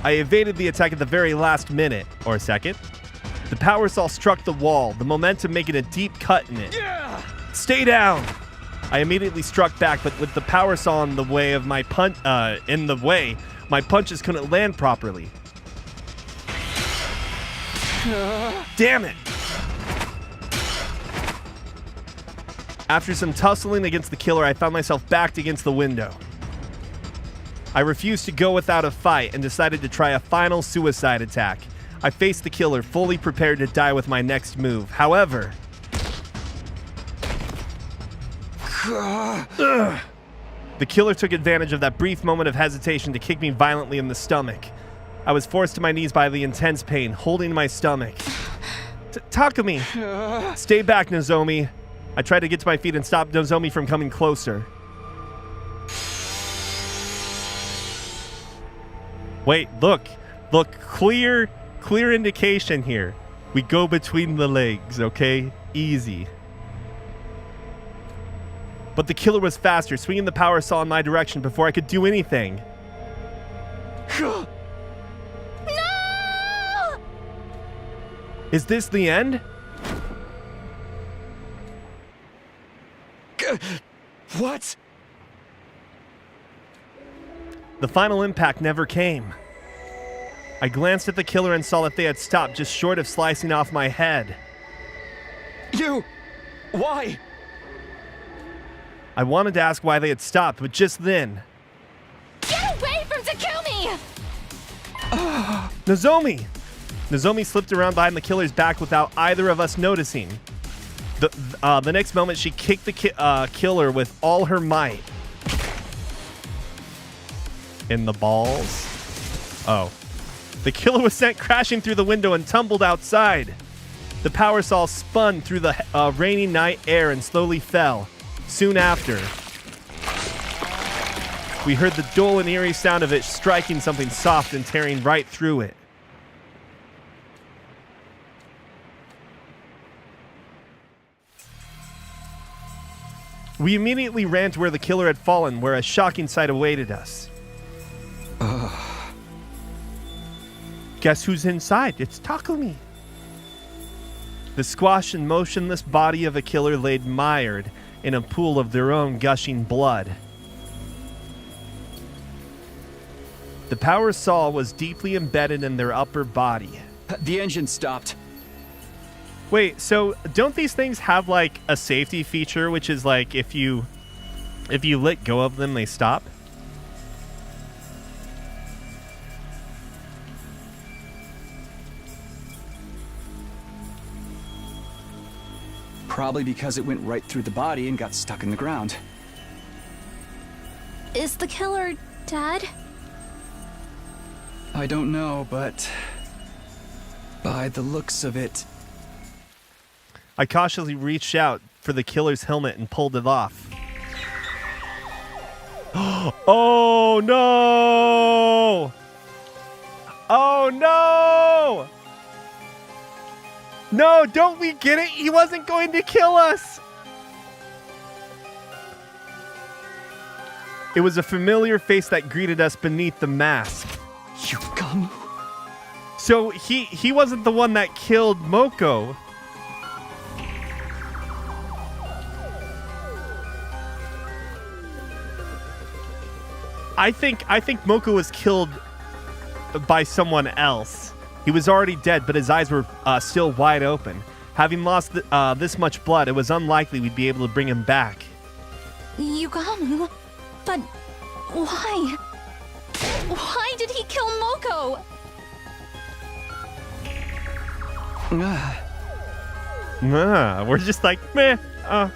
Speaker 2: I evaded the attack at the very last minute, or second. The power saw struck the wall, the momentum making a deep cut in it.
Speaker 5: Yeah!
Speaker 2: Stay down! I immediately struck back, but with the power saw in the way of my my punches couldn't land properly. Damn it! After some tussling against the killer, I found myself backed against the window. I refused to go without a fight and decided to try a final suicide attack. I faced the killer, fully prepared to die with my next move. However... the killer took advantage of that brief moment of hesitation to kick me violently in the stomach. I was forced to my knees by the intense pain, holding my stomach. Takumi! Stay back, Nozomi. I tried to get to my feet and stop Nozomi from coming closer. Wait, look, clear indication here. We go between the legs, okay? Easy. But the killer was faster, swinging the power saw in my direction before I could do anything.
Speaker 6: No!
Speaker 2: Is this the end?
Speaker 5: What?
Speaker 2: The final impact never came. I glanced at the killer and saw that they had stopped just short of slicing off my head.
Speaker 5: You... Why?
Speaker 2: I wanted to ask why they had stopped, but just then...
Speaker 6: Get away from Takumi!
Speaker 2: Nozomi! Nozomi slipped around behind the killer's back without either of us noticing. The next moment, she kicked the killer with all her might. In the balls? Oh. The killer was sent crashing through the window and tumbled outside. The power saw spun through the rainy night air and slowly fell. Soon after, we heard the dull and eerie sound of it striking something soft and tearing right through it. We immediately ran to where the killer had fallen, where a shocking sight awaited us. Guess who's inside? It's Takumi. The squashed and motionless body of a killer laid mired in a pool of their own gushing blood. The power saw was deeply embedded in their upper body.
Speaker 5: The engine stopped.
Speaker 2: Wait, so don't these things have like a safety feature, which is like if you let go of them, they stop?
Speaker 5: Probably because it went right through the body and got stuck in the ground.
Speaker 6: Is the killer dead?
Speaker 5: I don't know, but by the looks of it...
Speaker 2: I cautiously reached out for the killer's helmet and pulled it off. Oh no! Oh no! No, don't we get it? He wasn't going to kill us! It was a familiar face that greeted us beneath the mask.
Speaker 5: Yugamu?
Speaker 2: So he wasn't the one that killed Moko. I think Moko was killed by someone else. He was already dead, but his eyes were still wide open. Having lost this much blood, it was unlikely we'd be able to bring him back.
Speaker 6: Yugamu? But why? Why did he kill Moko?
Speaker 2: We're just like, meh,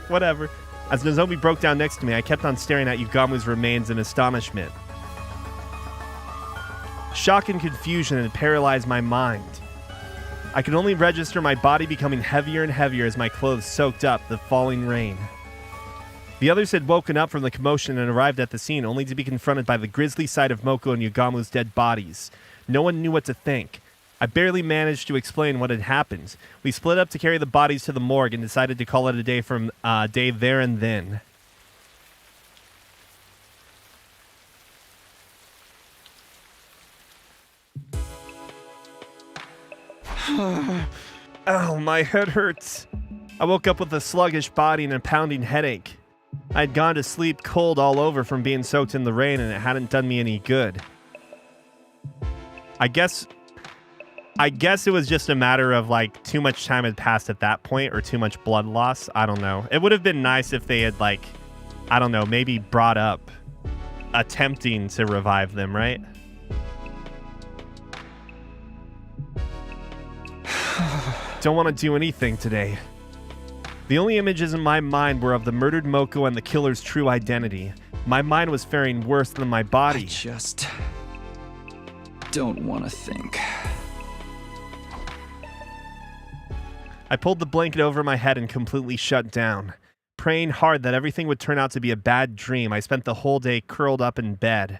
Speaker 2: whatever. As Nozomi broke down next to me, I kept on staring at Yugamu's remains in astonishment. Shock and confusion had paralyzed my mind. I could only register my body becoming heavier and heavier as my clothes soaked up the falling rain. The others had woken up from the commotion and arrived at the scene, only to be confronted by the grisly sight of Moko and Yugamu's dead bodies. No one knew what to think. I barely managed to explain what had happened. We split up to carry the bodies to the morgue and decided to call it a day from day there and then. Ow, my head hurts. I woke up with a sluggish body and a pounding headache. I had gone to sleep cold all over from being soaked in the rain, and it hadn't done me any good. I guess it was just a matter of like too much time had passed at that point or too much blood loss. I don't know. It would have been nice if they had like, I don't know, maybe brought up attempting to revive them, right? Don't want to do anything today. The only images in my mind were of the murdered Moko and the killer's true identity. My mind was faring worse than my body.
Speaker 5: I just don't want to think.
Speaker 2: I pulled the blanket over my head and completely shut down. Praying hard that everything would turn out to be a bad dream, I spent the whole day curled up in bed.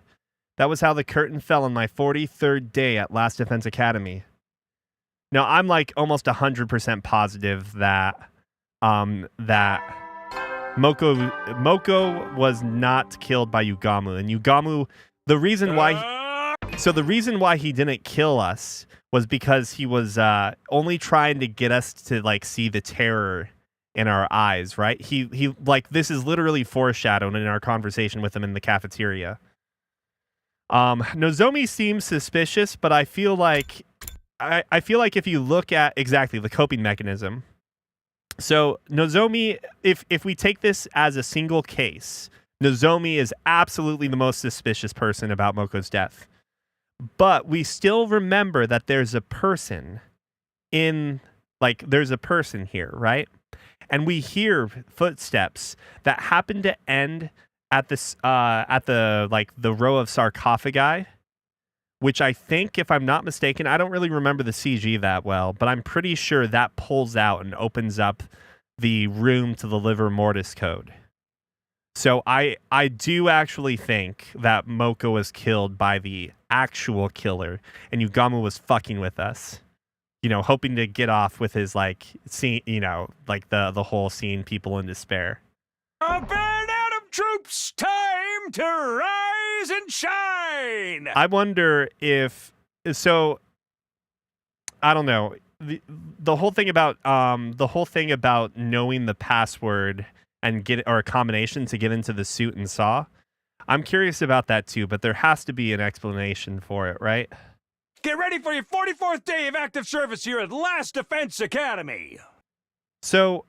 Speaker 2: That was how the curtain fell on my 43rd day at Last Defense Academy. Now, I'm like almost 100% positive that Moko was not killed by Yugamu. And Yugamu, the reason why he didn't kill us was because he was only trying to get us to like see the terror in our eyes, right? He like, this is literally foreshadowed in our conversation with him in the cafeteria. Nozomi seems suspicious, but I feel like if you look at exactly the coping mechanism. So Nozomi, if we take this as a single case, Nozomi is absolutely the most suspicious person about Moko's death. But we still remember that there's a person here, right? And we hear footsteps that happen to end at this at the row of sarcophagi, which I think, if I'm not mistaken, I don't really remember the CG that well, but I'm pretty sure that pulls out and opens up the room to the Livor Mortis code. So I do actually think that Moko was killed by the actual killer, and Yugamu was fucking with us, hoping to get off with his like scene, like the whole scene, people in despair.
Speaker 8: Abandon! troops, time to rise and shine!
Speaker 2: I wonder if so. I don't know. The whole thing about knowing the password and or a combination to get into the suit and Saw. I'm curious about that too, but there has to be an explanation for it, right?
Speaker 8: Get ready for your 44th day of active service here at Last Defense Academy.
Speaker 2: So,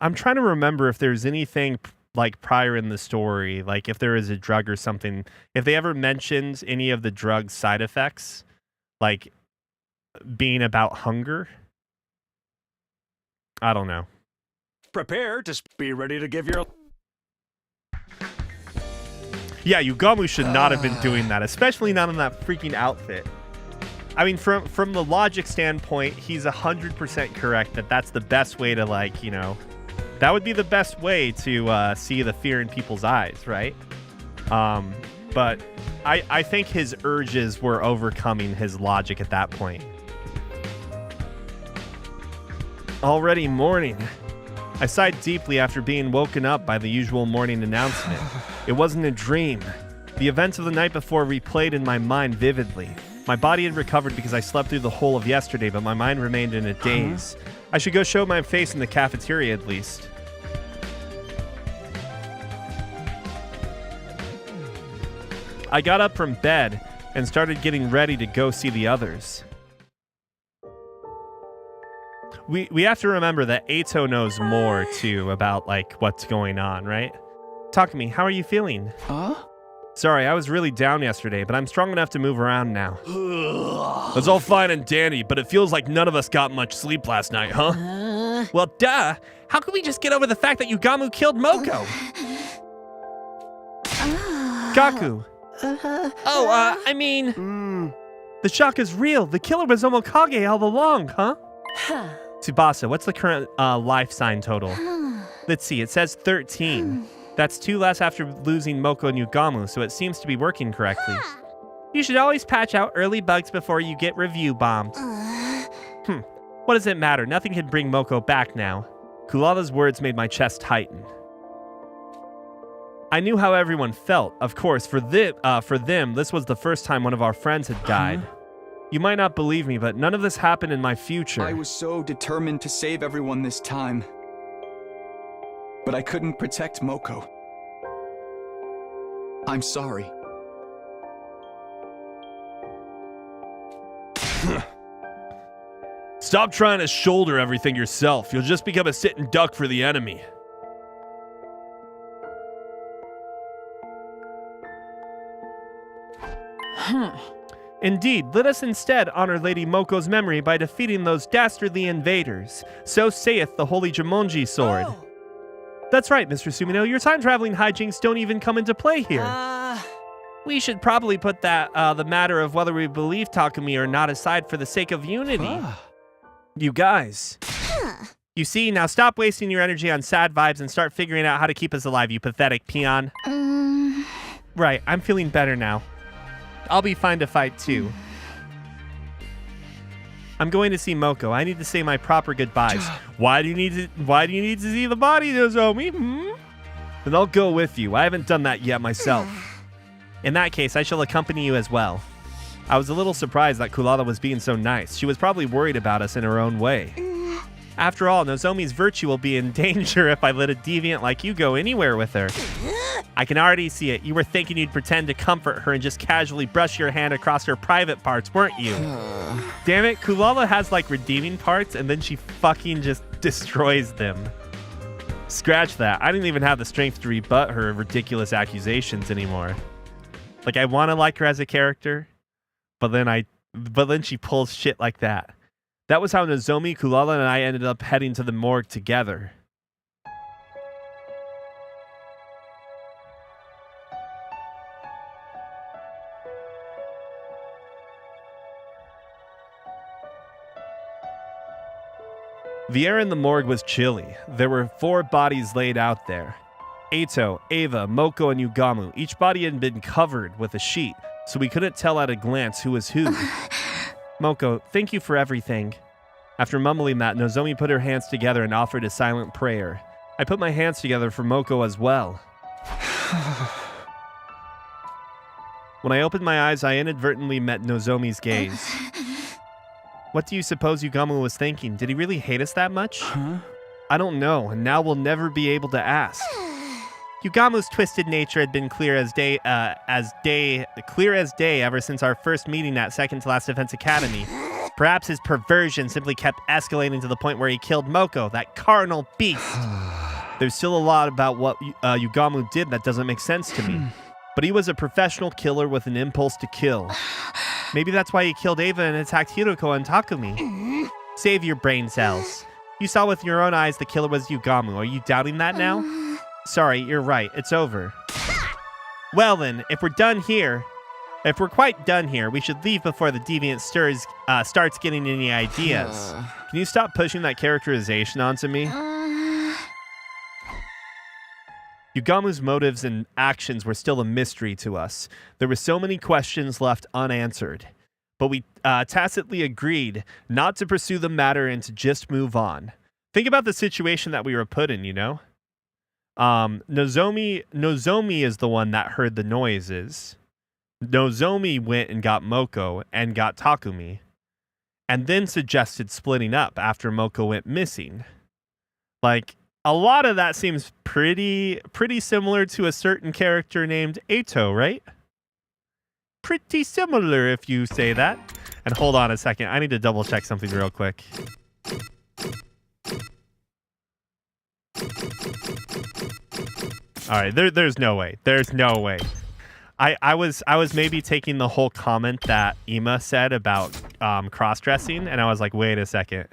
Speaker 2: I'm trying to remember if there's anything like prior in the story, like if there is a drug or something, if they ever mentioned any of the drug side effects, like being about hunger. I don't know.
Speaker 8: Prepare to be ready to give your...
Speaker 2: Yeah, Yugamu should not have been doing that, especially not in that freaking outfit. I mean, from the logic standpoint, he's 100% correct that that's the best way to, like, you know, that would be the best way to see the fear in people's eyes, right? But I think his urges were overcoming his logic at that point. Already morning. I sighed deeply after being woken up by the usual morning announcement. It wasn't a dream. The events of the night before replayed in my mind vividly. My body had recovered because I slept through the whole of yesterday, but my mind remained in a daze. I should go show my face in the cafeteria at least. I got up from bed and started getting ready to go see the others. We have to remember that Eito knows more, too, about, like, what's going on, right? Takumi, how are you feeling?
Speaker 5: Huh?
Speaker 2: Sorry, I was really down yesterday, but I'm strong enough to move around now. It's all fine and dandy, but it feels like none of us got much sleep last night, huh? Well, duh! How can we just get over the fact that Yugamu killed Moko? Gaku! I mean... The shock is real. The killer was Omokage all along, huh? Tsubasa, what's the current life sign total? Let's see, it says 13. That's 2 less after losing Moko and Yugamu, so it seems to be working correctly. You should always patch out early bugs before you get review bombed. What does it matter? Nothing can bring Moko back now. Kulala's words made my chest tighten. I knew how everyone felt. Of course, for them, this was the first time one of our friends had died. You might not believe me, but none of this happened in my future.
Speaker 5: I was so determined to save everyone this time. But I couldn't protect Moko. I'm sorry.
Speaker 2: Stop trying to shoulder everything yourself. You'll just become a sitting duck for the enemy. Indeed, let us instead honor Lady Moko's memory by defeating those dastardly invaders. So saith the Holy Jumonji sword.
Speaker 7: Oh.
Speaker 2: That's right, Mr. Sumino. Your time-traveling hijinks don't even come into play here. We should probably put that the matter of whether we believe Takumi or not aside for the sake of unity. You guys. You see, now stop wasting your energy on sad vibes and start figuring out how to keep us alive, you pathetic peon. Right, I'm feeling better now. I'll be fine to fight too. I'm going to see Moko. I need to say my proper goodbyes. Why do you need to see the body, Nozomi? Then I'll go with you. I haven't done that yet myself. In that case, I shall accompany you as well. I was a little surprised that Kulala was being so nice. She was probably worried about us in her own way. After all, Nozomi's virtue will be in danger if I let a deviant like you go anywhere with her. I can already see it. You were thinking you'd pretend to comfort her and just casually brush your hand across her private parts, weren't you? Damn it, Kulala has like redeeming parts and then she fucking just destroys them. Scratch that. I didn't even have the strength to rebut her ridiculous accusations anymore. Like, I want to like her as a character, but then she pulls shit like that. That was how Nozomi, Kulala, and I ended up heading to the morgue together. The air in the morgue was chilly. There were 4 bodies laid out there. Eito, Eva, Moko, and Yugamu. Each body had been covered with a sheet, so we couldn't tell at a glance who was who. Moko, thank you for everything. After mumbling that, Nozomi put her hands together and offered a silent prayer. I put my hands together for Moko as well. When I opened my eyes, I inadvertently met Nozomi's gaze. What do you suppose Yugamu was thinking? Did he really hate us that much?
Speaker 5: Huh?
Speaker 2: I don't know, and now we'll never be able to ask. Yugamu's twisted nature had been clear as day ever since our first meeting at Second to Last Defense Academy. Perhaps his perversion simply kept escalating to the point where he killed Moko, that carnal beast. There's still a lot about what Yugamu did that doesn't make sense to me. But he was a professional killer with an impulse to kill. Maybe that's why he killed Ava and attacked Hiroko and Takumi. Save your brain cells. You saw with your own eyes the killer was Yugamu. Are you doubting that now? Sorry, you're right. It's over. Well then, if we're quite done here, we should leave before the deviant starts getting any ideas. Can you stop pushing that characterization onto me? Yugamu's motives and actions were still a mystery to us. There were so many questions left unanswered. But we tacitly agreed not to pursue the matter and to just move on. Think about the situation that we were put in, you know? Nozomi is the one that heard the noises. Nozomi went and got Moko and got Takumi, and then suggested splitting up after Moko went missing. Like, a lot of that seems pretty similar to a certain character named Eito, right? Pretty similar if you say that. And hold on a second, I need to double check something real quick. All right, there's no way. There's no way. I was maybe taking the whole comment that Ima said about cross-dressing, and I was like, wait a second.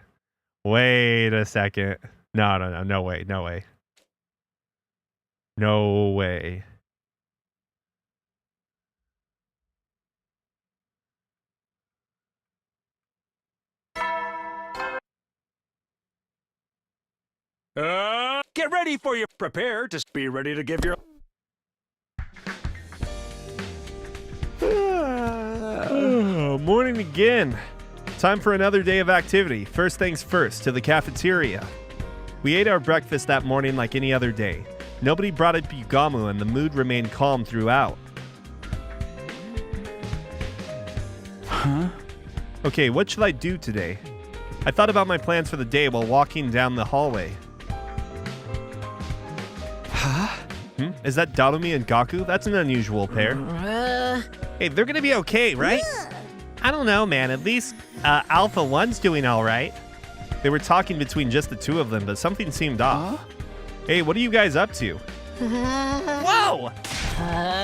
Speaker 2: No way. No way.
Speaker 8: Get ready for your prepare to be ready to give your...
Speaker 2: Morning again. Time for another day of activity. First things first, to the cafeteria. We ate our breakfast that morning like any other day. Nobody brought up Yugamu and the mood remained calm throughout.
Speaker 5: Huh?
Speaker 2: Okay, what should I do today? I thought about my plans for the day while walking down the hallway.
Speaker 5: Huh?
Speaker 2: Is that Darumi and Gaku? That's an unusual pair. Hey, they're gonna be okay, right? I don't know, man. At least Alpha 1's doing all right. They were talking between just the two of them, but something seemed off. Hey, what are you guys up to? Whoa!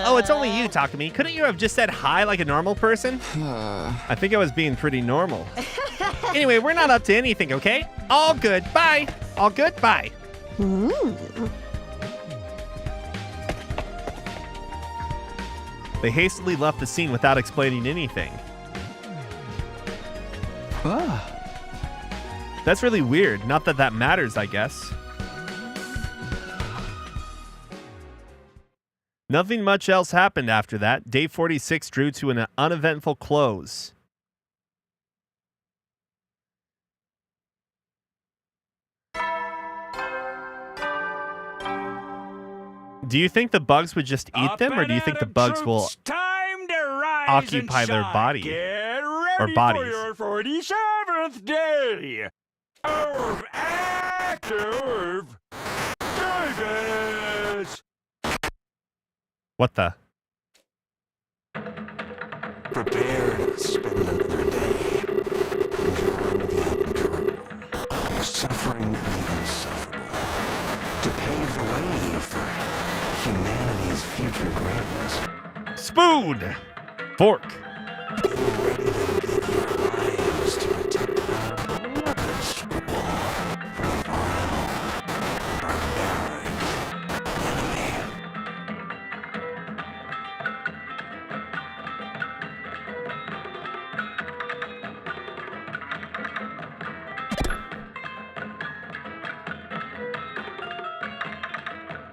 Speaker 2: Oh, it's only you, Takumi. Couldn't you have just said hi like a normal person? I think I was being pretty normal. Anyway, we're not up to anything, okay? All good. Bye. All good. Bye. They hastily left the scene without explaining anything. That's really weird. Not that that matters, I guess. Nothing much else happened after that. Day 46 drew to an uneventful close. Do you think the bugs would just eat them, or do you think the bugs will occupy their body?
Speaker 8: Get ready
Speaker 2: or bodies?
Speaker 8: For your 47th day of active Davis.
Speaker 2: What the?
Speaker 10: Prepare to spend another day enduring the unendurable, suffering the insufferable, to pave the way for humanity's future greatness.
Speaker 2: Spoon! Fork!
Speaker 10: Be ready to give your lives to protect another school from a vile, barbaric enemy.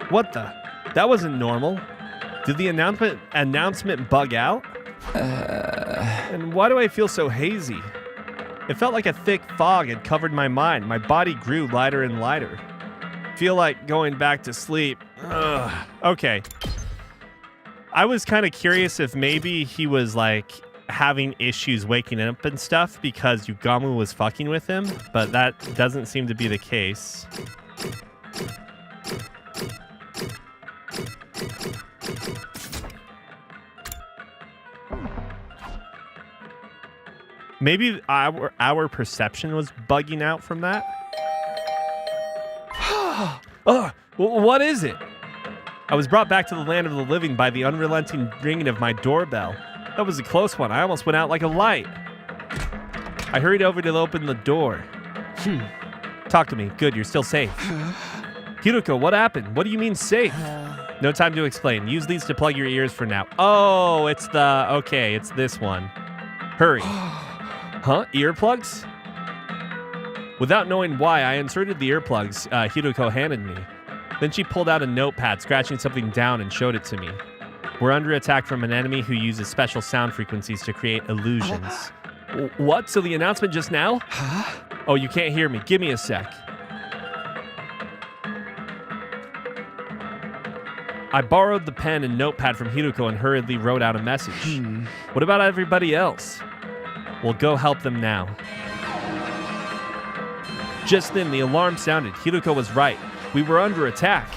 Speaker 2: What the? That wasn't normal. Did the announcement bug out? And why do I feel so hazy? It felt like a thick fog had covered my mind. My body grew lighter and lighter. Feel like going back to sleep. Ugh. Okay. I was kind of curious if maybe he was like having issues waking up and stuff because Yugamu was fucking with him, but that doesn't seem to be the case. Maybe our perception was bugging out from that. Oh, what is it? I was brought back to the land of the living by the unrelenting ringing of my doorbell. That was a close one. I almost went out like a light. I hurried over to open the door. Talk to me. Good, you're still safe. Hiruko, what happened? What do you mean safe? No time to explain. Use these to plug your ears for now. Oh, it's the... Okay, it's this one. Hurry. Huh? Earplugs? Without knowing why, I inserted the earplugs Hiruko handed me. Then she pulled out a notepad, scratching something down, and showed it to me. We're under attack from an enemy who uses special sound frequencies to create illusions. What? So the announcement just now? Huh? Oh, you can't hear me. Give me a sec. I borrowed the pen and notepad from Hiruko and hurriedly wrote out a message. What about everybody else? We'll go help them now. Just then, the alarm sounded. Hiruko was right. We were under attack.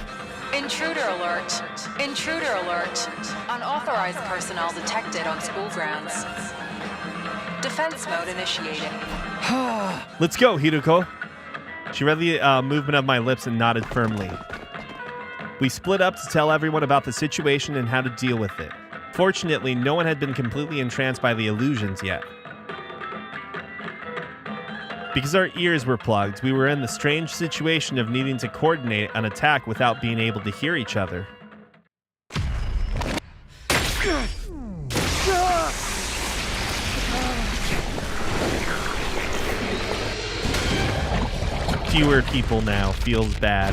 Speaker 11: Intruder alert. Intruder alert. Unauthorized personnel detected on school grounds. Defense mode initiated.
Speaker 2: Let's go, Hiruko. She read the movement of my lips and nodded firmly. We split up to tell everyone about the situation and how to deal with it. Fortunately, no one had been completely entranced by the illusions yet. Because our ears were plugged, we were in the strange situation of needing to coordinate an attack without being able to hear each other. Fewer people now. Feels bad.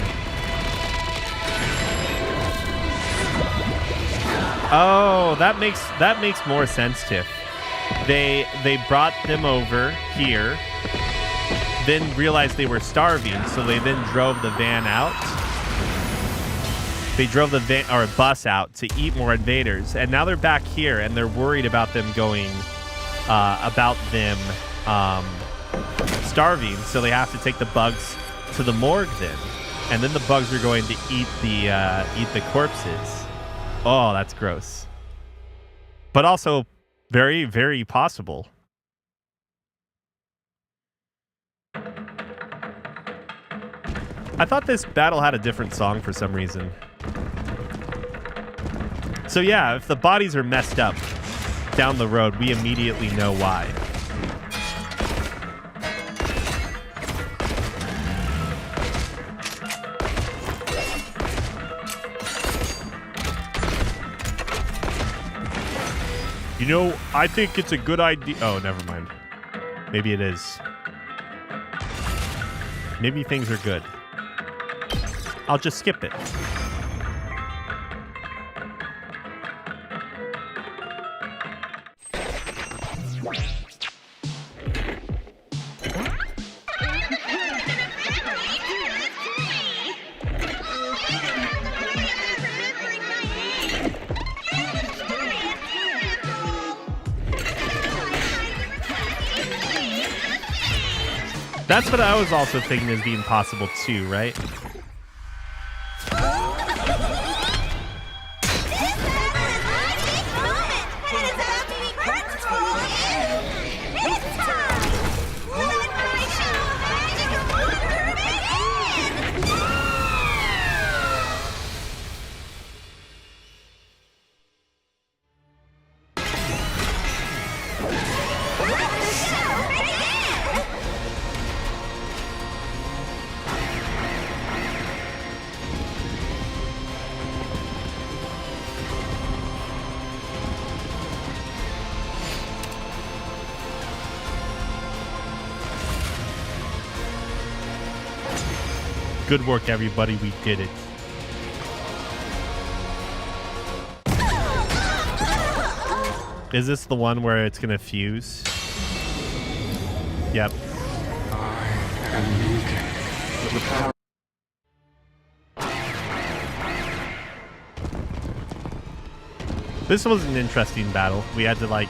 Speaker 2: Oh, that makes more sense, Tiff. They brought them over here, then realized they were starving, so they then drove the van out. They drove the van or bus out to eat more invaders, and now they're back here, and they're worried about them going, starving, so they have to take the bugs to the morgue then, and then the bugs are going to eat the corpses. Oh, that's gross, but also very, very possible. I thought this battle had a different song for some reason. So yeah, if the bodies are messed up down the road, we immediately know why. You know, I think it's a good idea. Oh, never mind. Maybe it is. Maybe things are good. I'll just skip it. That's what I was also thinking is being possible too, right? Good work, everybody. We did it. Is this the one where it's gonna fuse? Yep.
Speaker 10: I am weakened. The power.
Speaker 1: This was an interesting battle. We had to, like,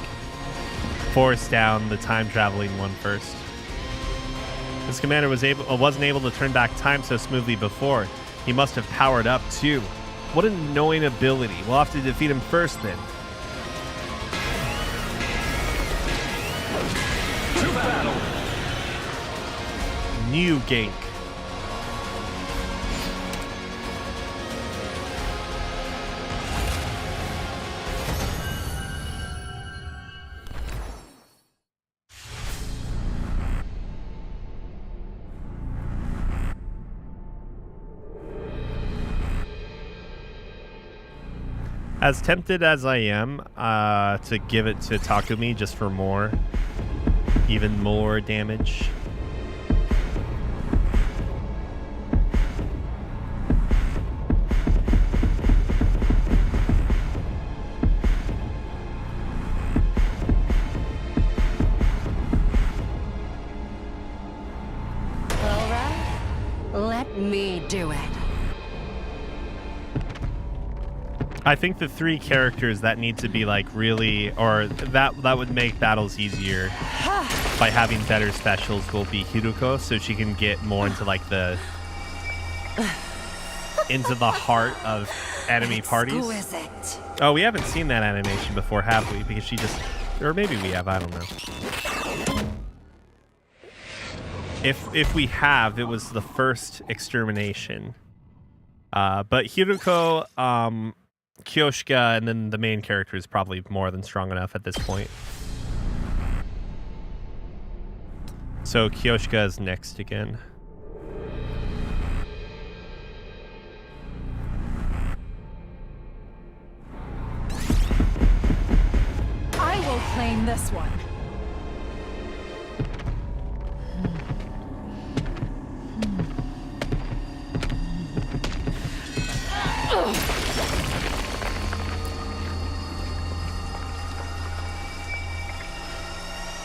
Speaker 1: force down the time-traveling one first. This commander wasn't able to turn back time so smoothly before. He must have powered up, too. What an annoying ability. We'll have to defeat him first, then.
Speaker 8: To battle!
Speaker 1: New gank. As tempted as I am to give it to Takumi just for more, even more damage.
Speaker 3: All right, let me do it.
Speaker 1: I think the 3 characters that need to be like really, or that would make battles easier by having better specials will be Hiruko, so she can get more into like the heart of enemy parties.
Speaker 9: Exquisite.
Speaker 1: Oh, we haven't seen that animation before, have we? Because she just, or maybe we have, I don't know. If we have, it was the first extermination. But Hiruko, Kyoshika, and then the main character is probably more than strong enough at this point. So Kyoshika is next again.
Speaker 9: I will claim this one.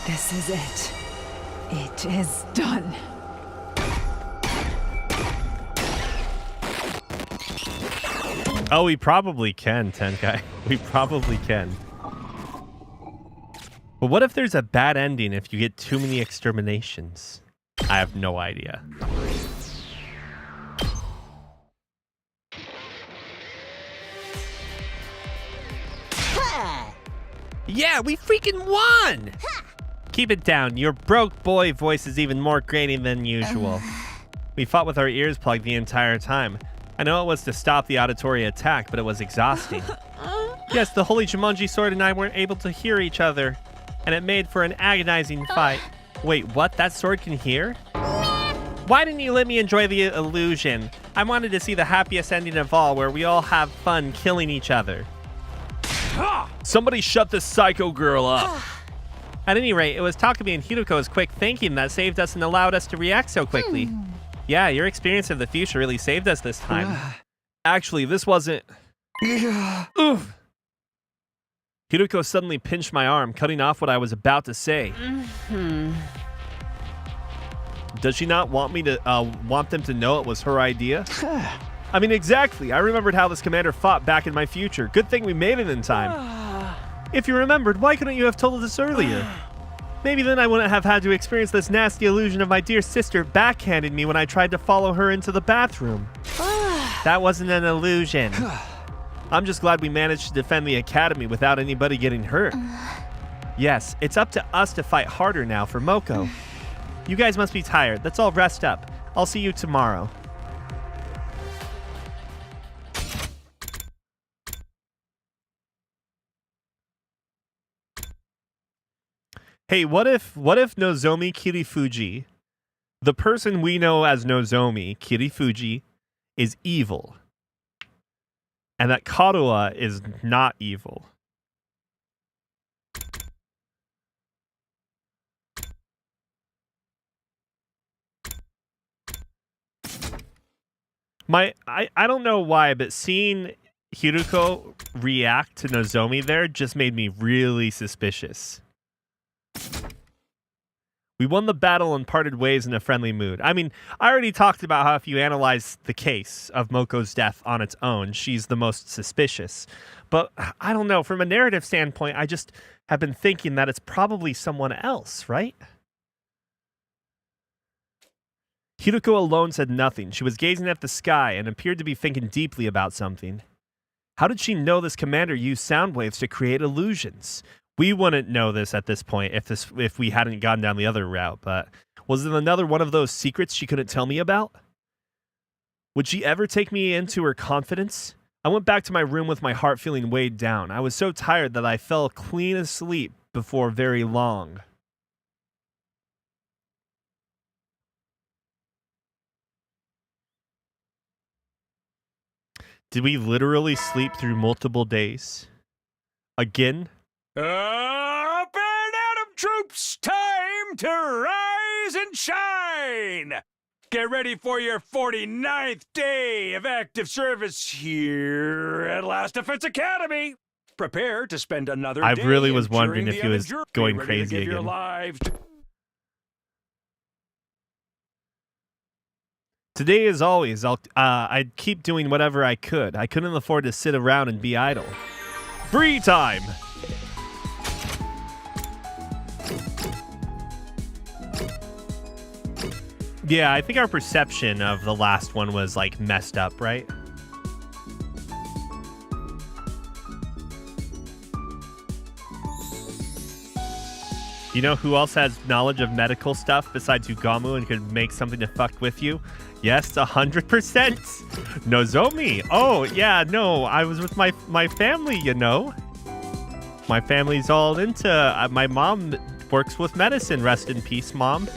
Speaker 9: This is it. It is done.
Speaker 1: Oh, we probably can, Tenkai. We probably can. But what if there's a bad ending if you get too many exterminations? I have no idea. Yeah, we freaking won! Keep it down. Your broke boy voice is even more grating than usual. We fought with our ears plugged the entire time. I know it was to stop the auditory attack, but it was exhausting. Yes, the Holy Jumanji Sword and I weren't able to hear each other, and it made for an agonizing fight. Wait, what? That sword can hear? Why didn't you let me enjoy the illusion? I wanted to see the happiest ending of all, where we all have fun killing each other. Somebody shut this psycho girl up. At any rate, it was Takumi and Hiruko's quick thinking that saved us and allowed us to react so quickly. Yeah, your experience of the future really saved us this time. Actually, this wasn't... Oof. Hiruko suddenly pinched my arm, cutting off what I was about to say. Does she not want me to want them to know it was her idea? I mean, exactly. I remembered how this commander fought back in my future. Good thing we made it in time. If you remembered, why couldn't you have told us earlier? Maybe then I wouldn't have had to experience this nasty illusion of my dear sister backhanding me when I tried to follow her into the bathroom. That wasn't an illusion. I'm just glad we managed to defend the academy without anybody getting hurt. Yes, it's up to us to fight harder now for Moko. You guys must be tired. Let's all rest up. I'll see you tomorrow. Hey, what if Nozomi Kirifuji, the person we know as Nozomi Kirifuji, is evil, and that Karuha is not evil? I don't know why, but seeing Hiruko react to Nozomi there just made me really suspicious. We won the battle and parted ways in a friendly mood. I mean, I already talked about how if you analyze the case of Moko's death on its own, she's the most suspicious.
Speaker 2: But I don't know. From a narrative standpoint, I just have been thinking that it's probably someone else, right? Hideko alone said nothing. She was gazing at the sky and appeared to be thinking deeply about something. How did she know this commander used sound waves to create illusions? We wouldn't know this at this point if we hadn't gone down the other route, but was it another one of those secrets she couldn't tell me about? Would she ever take me into her confidence? I went back to my room with my heart feeling weighed down. I was so tired that I fell clean asleep before very long. Did we literally sleep through multiple days? Again?
Speaker 8: Up and Atom troops, time to rise and shine! Get ready for your 49th day of active service here at Last Defense Academy. Prepare to spend another day.
Speaker 2: I really was wondering
Speaker 8: enduring
Speaker 2: if he was
Speaker 8: the
Speaker 2: going
Speaker 8: ready to
Speaker 2: crazy
Speaker 8: give your
Speaker 2: again.
Speaker 8: lives to-
Speaker 2: Today, as always, I'd keep doing whatever I could. I couldn't afford to sit around and be idle. Free time! Yeah, I think our perception of the last one was, like, messed up, right? You know who else has knowledge of medical stuff besides Ugamu and could make something to fuck with you? Yes, 100%. Nozomi. Oh, yeah, no, I was with my family, you know. My family's all into... my mom works with medicine. Rest in peace, Mom.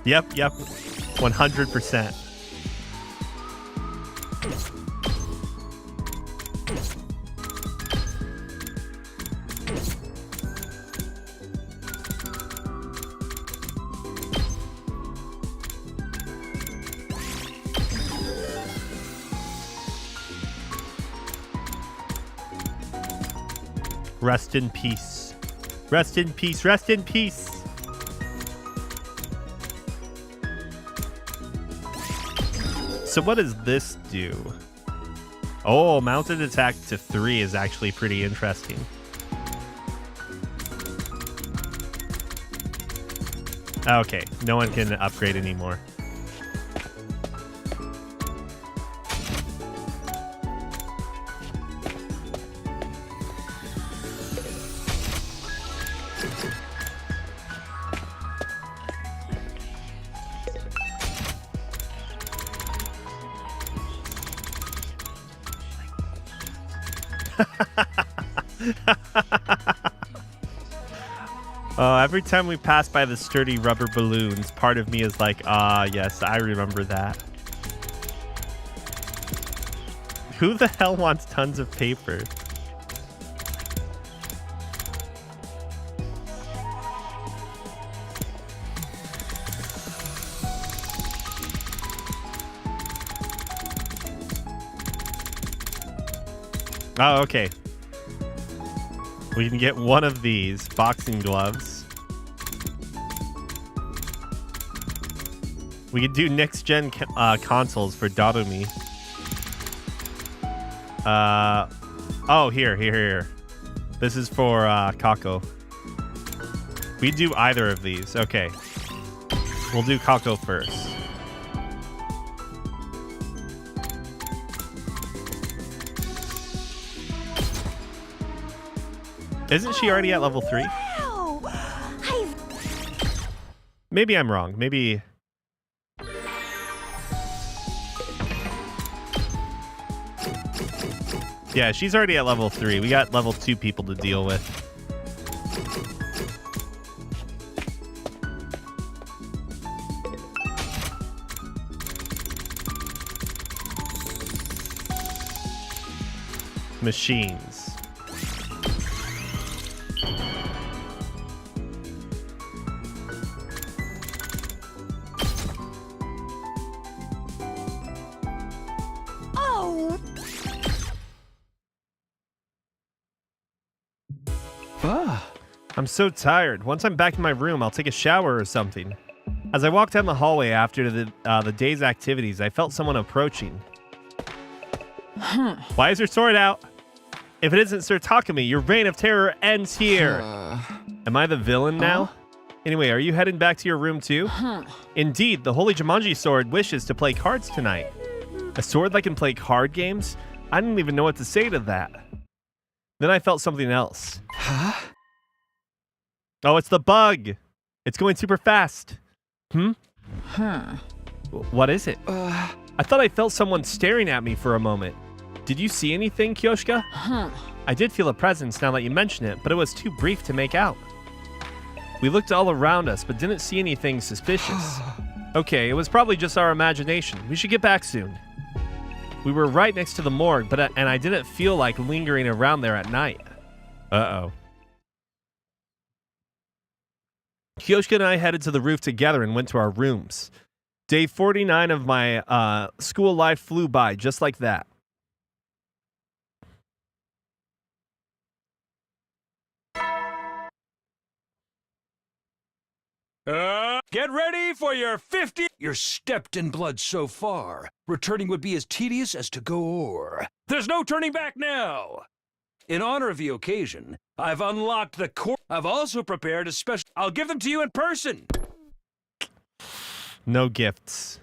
Speaker 2: Yep, 100%. Rest in peace. Rest in peace. Rest in peace. So what does this do? Oh, mounted attack to 3 is actually pretty interesting. Okay, no one can upgrade anymore. Every time we pass by the sturdy rubber balloons, part of me is like, yes, I remember that. Who the hell wants tons of paper? Oh, okay. We can get one of these boxing gloves. We could do next gen consoles for Darumi. Oh, here. This is for Kako. We do either of these. Okay. We'll do Kako first. Isn't she already at level 3?
Speaker 9: Wow!
Speaker 2: Maybe I'm wrong. Maybe... Yeah, she's already at level 3. We got level 2 people to deal with. Machines.
Speaker 9: Oh!
Speaker 2: I'm so tired. Once I'm back in my room, I'll take a shower or something. As I walked down the hallway after the day's activities, I felt someone approaching. Why is your sword out? If it isn't Sir Takumi, your reign of terror ends here. Am I the villain now? Anyway, are you heading back to your room too? Indeed, the Holy Jumanji sword wishes to play cards tonight. A sword that can play card games? I didn't even know what to say to that. Then I felt something else. Oh, it's the bug. It's going super fast. What is it? I thought I felt someone staring at me for a moment. Did you see anything, Kyoshka? I did feel a presence now that you mention it, but it was too brief to make out. We looked all around us, but didn't see anything suspicious. Okay, it was probably just our imagination. We should get back soon. We were right next to the morgue, and I didn't feel like lingering around there at night. Uh-oh. Kyoshka and I headed to the roof together and went to our rooms. Day 49 of my school life flew by just like that.
Speaker 8: Get ready for your 50. You're stepped in blood so far. Returning would be as tedious as to go o'er. There's no turning back now. In honor of the occasion, I've unlocked the core. I've also prepared a special. I'll give them to you in person.
Speaker 2: No gifts.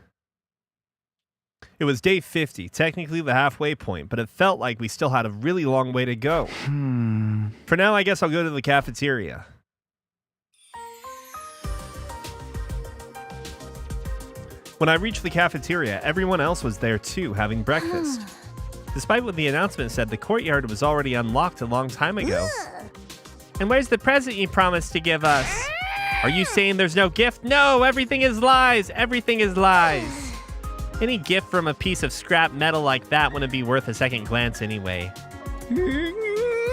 Speaker 2: It was day 50, technically the halfway point, but it felt like we still had a really long way to go. For now, I guess I'll go to the cafeteria. When I reached the cafeteria, everyone else was there too, having breakfast. Despite what the announcement said, the courtyard was already unlocked a long time ago. And where's the present you promised to give us? Are you saying there's no gift? No, everything is lies. Everything is lies. Any gift from a piece of scrap metal like that wouldn't be worth a second glance anyway.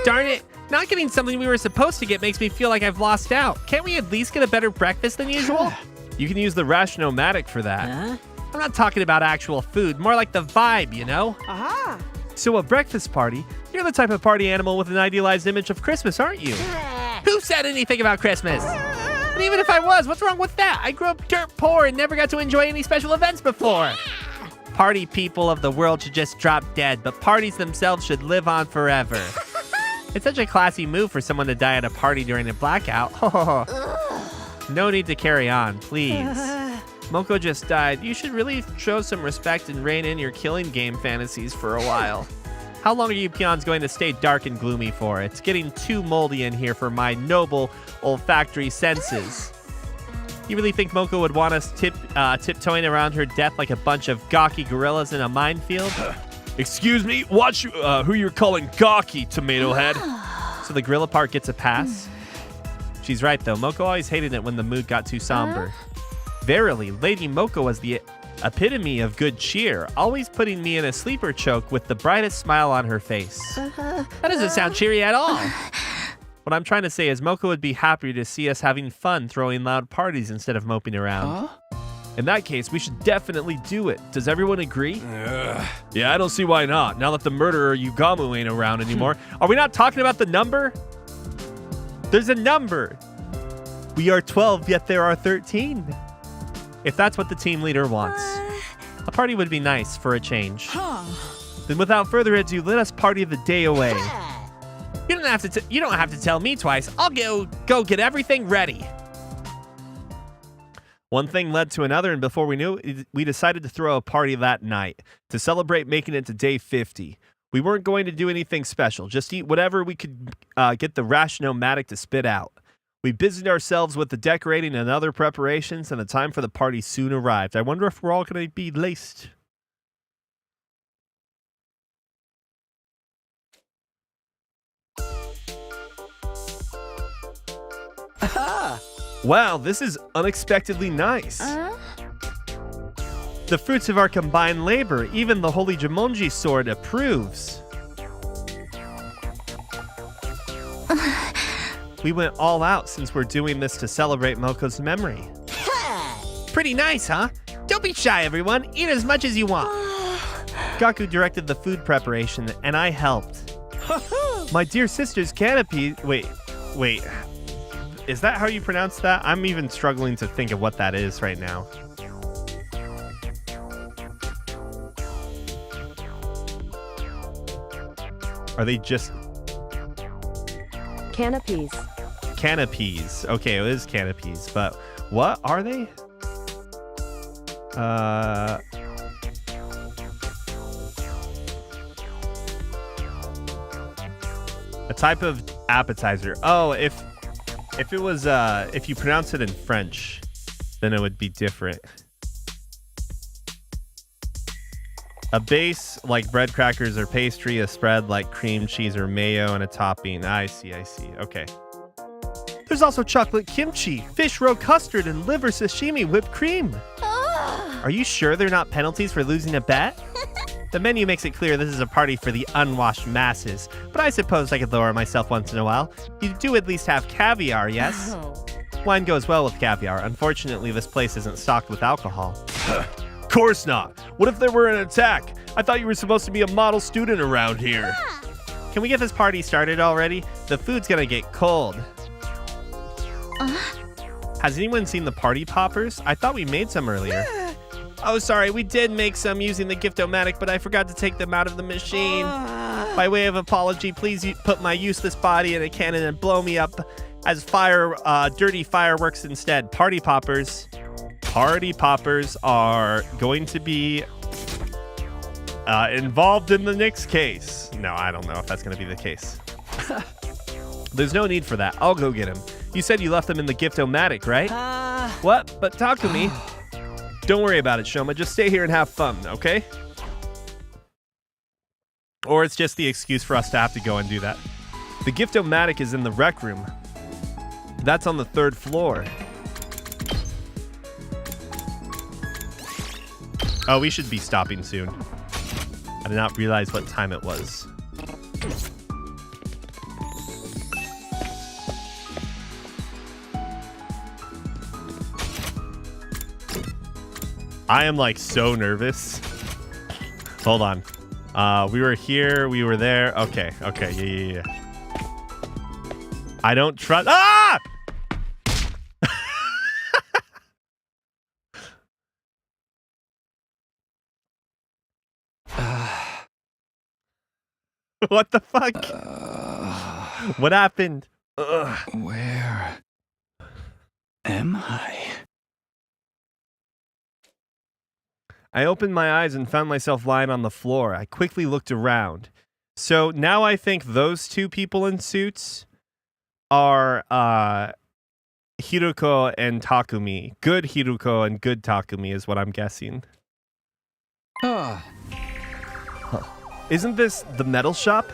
Speaker 2: Darn it. Not getting something we were supposed to get makes me feel like I've lost out. Can't we at least get a better breakfast than usual? You can use the Rationomatic for that.
Speaker 1: I'm not talking about actual food, more like the vibe, you know?
Speaker 2: So a breakfast party? You're the type of party animal with an idealized image of Christmas, aren't you?
Speaker 1: Who said anything about Christmas? And even if I was, what's wrong with that? I grew up dirt poor and never got to enjoy any special events before. Party people of the world should just drop dead, but parties themselves should live on forever. It's such a classy move for someone to die at a party during a blackout. No need to carry on, please. Moko just died. You should really show some respect and rein in your killing game fantasies for a while. How long are you peons going to stay dark and gloomy for? It's getting too moldy in here for my noble olfactory senses. You really think Moko would want us tiptoeing around her death like a bunch of gawky gorillas in a minefield?
Speaker 2: Excuse me, watch who you're calling gawky, tomato head.
Speaker 1: So the gorilla part gets a pass? She's right, though. Moko always hated it when the mood got too somber. Verily, Lady Moko was the epitome of good cheer, always putting me in a sleeper choke with the brightest smile on her face. That doesn't sound cheery at all. What I'm trying to say is Moko would be happier to see us having fun throwing loud parties instead of moping around.
Speaker 2: In that case, we should definitely do it. Does everyone agree? Yeah, I don't see why not, now that the murderer Yugamu ain't around anymore. Are we not talking about the number? There's a number. We are 12, yet there are 13.
Speaker 1: If that's what the team leader wants. A party would be nice for a change.
Speaker 2: Then without further ado, let us party the day away.
Speaker 1: You don't have to tell me twice. I'll go get everything ready.
Speaker 2: One thing led to another, and before we knew it, we decided to throw a party that night to celebrate making it to day 50. We weren't going to do anything special, just eat whatever we could get the Rationomatic to spit out. We busied ourselves with the decorating and other preparations, and the time for the party soon arrived. I wonder if we're all going to be laced. Wow, this is unexpectedly nice. The fruits of our combined labor, even the Holy Jumanji sword approves. We went all out since we're doing this to celebrate Moko's memory.
Speaker 1: Pretty nice, huh? Don't be shy, everyone. Eat as much as you want.
Speaker 2: Gaku directed the food preparation, and I helped. My dear sister's canopy... Wait, Wait, is that how you pronounce that? I'm even struggling to think of what that is right now. Are they just...
Speaker 3: Canopies.
Speaker 2: Canopies. Okay, it is canopies, but what are they? A type of appetizer. Oh, if it was if you pronounce it in French, then it would be different. A base like bread crackers or pastry, a spread like cream cheese or mayo, and a topping. I see. Okay. There's also chocolate kimchi, fish roe custard, and liver sashimi whipped cream. Are you sure they're not penalties for losing a bet? The menu makes it clear this is a party for the unwashed masses, but I suppose I could lower myself once in a while. You do at least have caviar, yes?
Speaker 3: Oh.
Speaker 2: Wine goes well with caviar. Unfortunately, this place isn't stocked with alcohol. Of course not. What if there were an attack? I thought you were supposed to be a model student around here. Can we get this party started already? The food's gonna get cold. Has anyone seen the party poppers? I thought we made some earlier. Oh, sorry, we did make some using the Gift-O-Matic, but I forgot to take them out of the machine. By way of apology, please put my useless body in a cannon and blow me up as dirty fireworks instead. Party poppers. Party poppers are going to be involved in the next case. No, I don't know if that's going to be the case. There's no need for that. I'll go get him. You said you left them in the Gift-O-Matic, right? What? But talk to me. Don't worry about it, Shoma. Just stay here and have fun, okay? Or it's just the excuse for us to have to go and do that. The Gift-O-Matic is in the rec room. That's on the 3rd floor. Oh, we should be stopping soon. I did not realize what time it was. I am like so nervous. Hold on. We were here. We were there. Okay. Yeah. I don't trust. Ah! What the fuck? What happened?
Speaker 5: Where am I?
Speaker 2: I opened my eyes and found myself lying on the floor. I quickly looked around. So now I think those two people in suits are Hiruko and Takumi. Good Hiruko and good Takumi is what I'm guessing. Isn't this the metal shop?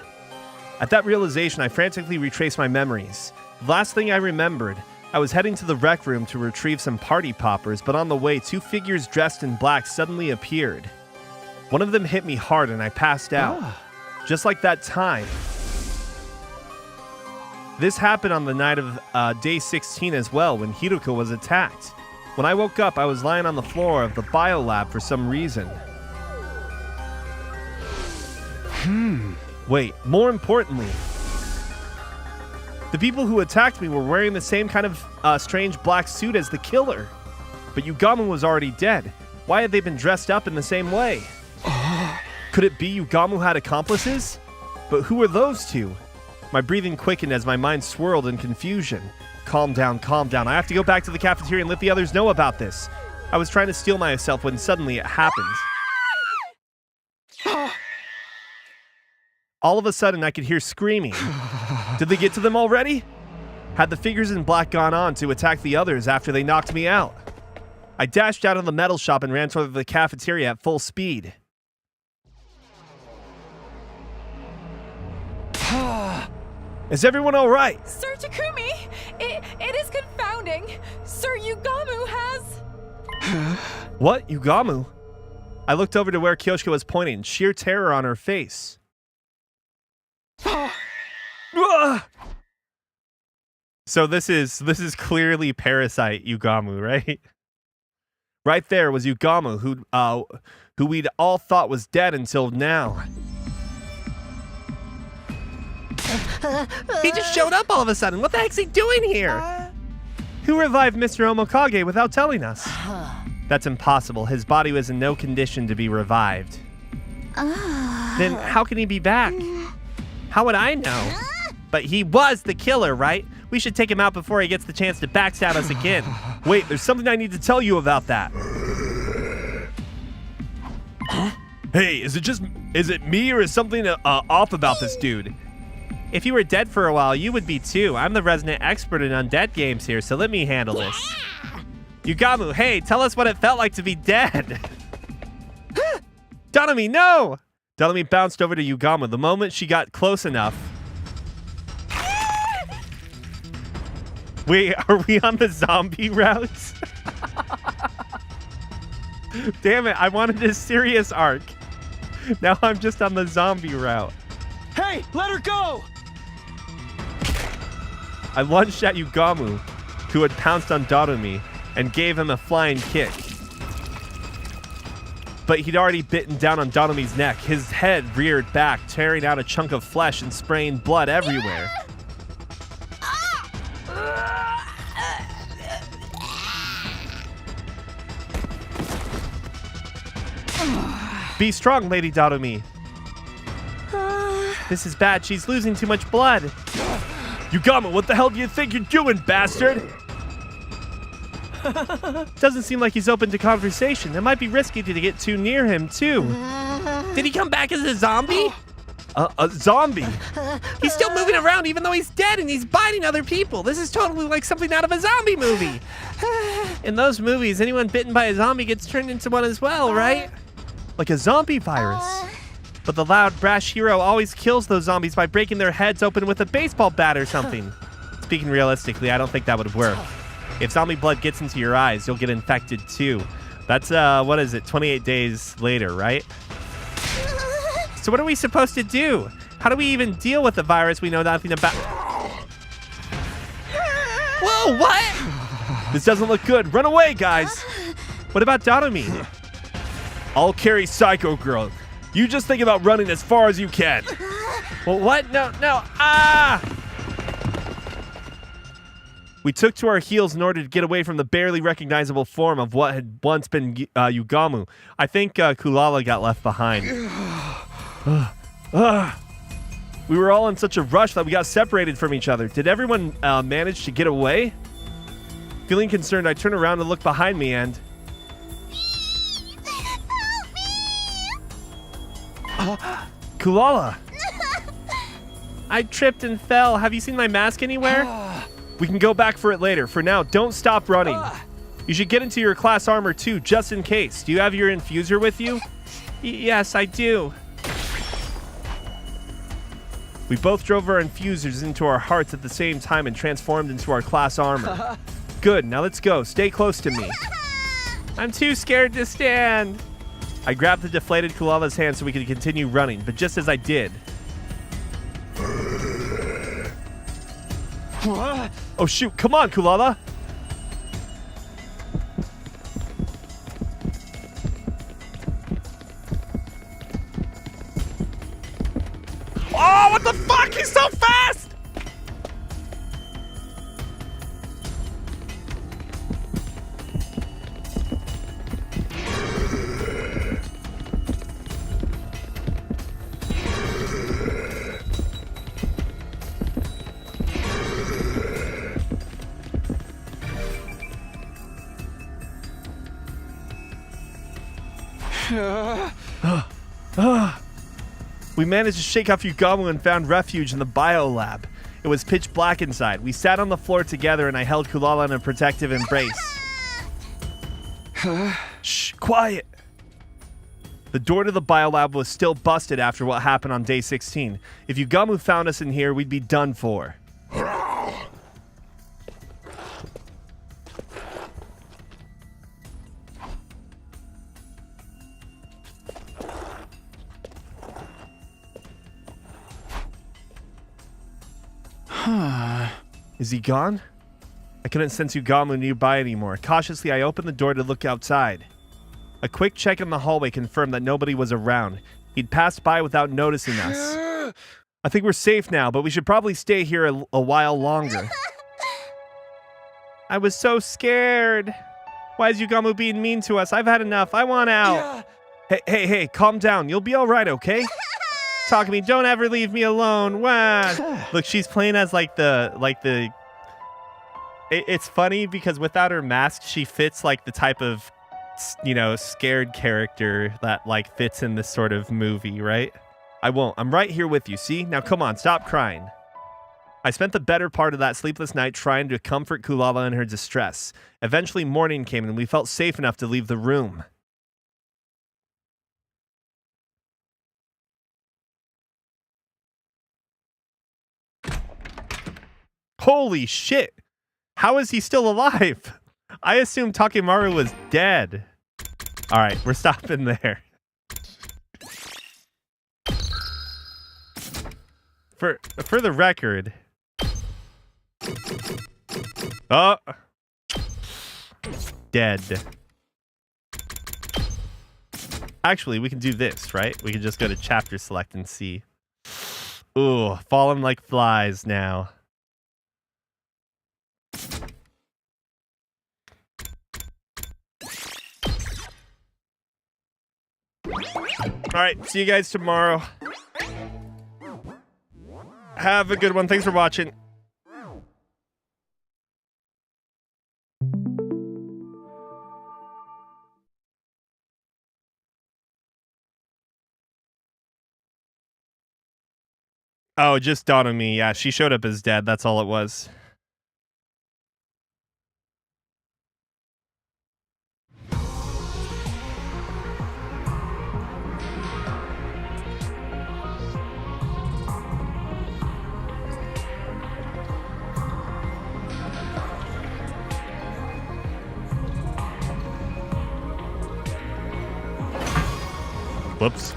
Speaker 2: At that realization, I frantically retraced my memories. The last thing I remembered, I was heading to the rec room to retrieve some party poppers, but on the way, 2 figures dressed in black suddenly appeared. One of them hit me hard and I passed out. Just like that time. This happened on the night of day 16 as well, when Hiruko was attacked. When I woke up, I was lying on the floor of the biolab for some reason. Wait, more importantly, the people who attacked me were wearing the same kind of strange black suit as the killer. But Yugamu was already dead. Why had they been dressed up in the same way? Could it be Yugamu had accomplices? But who were those two? My breathing quickened as my mind swirled in confusion. Calm down. I have to go back to the cafeteria and let the others know about this. I was trying to steel myself when suddenly it happened. All of a sudden, I could hear screaming. Did they get to them already? Had the figures in black gone on to attack the others after they knocked me out? I dashed out of the metal shop and ran toward the cafeteria at full speed. Is everyone all right?
Speaker 6: Sir Takumi, it is confounding. Sir Yugamu has...
Speaker 2: What? Yugamu? I looked over to where Kyoshika was pointing, sheer terror on her face. So this is clearly Parasite Yugamu, right? Right there was Yugamu, who we'd all thought was dead until now. He just showed up all of a sudden. What the heck's he doing here? Who revived Mr. Omokage without telling us? That's impossible. His body was in no condition to be revived. Then how can he be back? How would I know? But he was the killer, right? We should take him out before he gets the chance to backstab us again.
Speaker 1: Wait, there's something I need to tell you about that. Hey, is it me or is something off about this dude?
Speaker 2: If you were dead for a while, you would be too. I'm the resident expert in undead games here, so let me handle this. Yugamu, hey, tell us what it felt like to be dead. Donami, no!
Speaker 1: Donami bounced over to Yugamu the moment she got close enough.
Speaker 2: Wait, are we on the zombie route? Damn it, I wanted a serious arc. Now I'm just on the zombie route.
Speaker 7: Hey, let her go!
Speaker 2: I lunged at Yugamu, who had pounced on Donami, and gave him a flying kick. But he'd already bitten down on Donami's neck. His head reared back, tearing out a chunk of flesh and spraying blood everywhere. Be strong, Lady Donami. This is bad. She's losing too much blood.
Speaker 1: Yugamu, what the hell do you think you're doing, bastard?
Speaker 2: Doesn't seem like he's open to conversation. It might be risky to get too near him, too. Did he come back as a zombie?
Speaker 1: A zombie?
Speaker 2: He's still moving around even though he's dead and he's biting other people. This is totally like something out of a zombie movie. In those movies, anyone bitten by a zombie gets turned into one as well, right?
Speaker 1: Like a zombie virus.
Speaker 2: But the loud, brash hero always kills those zombies by breaking their heads open with a baseball bat or something. Speaking realistically, I don't think that would work. If zombie blood gets into your eyes, you'll get infected too. That's, 28 days later, right? So what are we supposed to do? How do we even deal with the virus we know nothing about? Whoa, what?
Speaker 1: This doesn't look good. Run away, guys.
Speaker 2: What about Donami?
Speaker 1: I'll carry Psycho Girl. You just think about running as far as you can.
Speaker 2: Well, what? No. Ah!
Speaker 1: We took to our heels in order to get away from the barely recognizable form of what had once been Yugamu. I think Kulala got left behind. We were all in such a rush that we got separated from each other. Did everyone manage to get away? Feeling concerned, I turned around and looked behind me and... Kulala!
Speaker 2: I tripped and fell. Have you seen my mask anywhere?
Speaker 1: We can go back for it later. For now, don't stop running. You should get into your class armor too, just in case. Do you have your infuser with you?
Speaker 2: Yes, I do.
Speaker 1: We both drove our infusers into our hearts at the same time and transformed into our class armor. Good, now let's go. Stay close to me.
Speaker 2: I'm too scared to stand.
Speaker 1: I grabbed the deflated Kulala's hand so we could continue running, but just as I did... Oh shoot, come on, Kulala!
Speaker 2: Oh, what the fuck? He's so fast!
Speaker 1: We managed to shake off Yugamu and found refuge in the biolab. It was pitch black inside. We sat on the floor together and I held Kulala in a protective embrace. Shh, quiet. The door to the biolab was still busted after what happened on day 16. If Yugamu found us in here, we'd be done for. Is he gone? I couldn't sense Yugamu nearby anymore. Cautiously, I opened the door to look outside. A quick check in the hallway confirmed that nobody was around. He'd passed by without noticing us.
Speaker 2: I think we're safe now, but we should probably stay here a while longer. I was so scared. Why is Yugamu being mean to us? I've had enough. I want out. Hey, calm down. You'll be all right, okay? Talk to me. Don't ever leave me alone. Wow. Look, she's playing as it's funny because without her mask, she fits like the type of, scared character that like fits in this sort of movie, right? I won't. I'm right here with you. See? Now come on, stop crying. I spent the better part of that sleepless night trying to comfort Kulala in her distress. Eventually morning came and we felt safe enough to leave the room. Holy shit! How is he still alive? I assumed Takemaru was dead. Alright, we're stopping there. For the record... Oh! Dead. Actually, we can do this, right? We can just go to chapter select and see. Ooh, falling like flies now. Alright, see you guys tomorrow. Have a good one. Thanks for watching. Oh, it just dawned on me. Yeah, she showed up as dead. That's all it was. Whoops.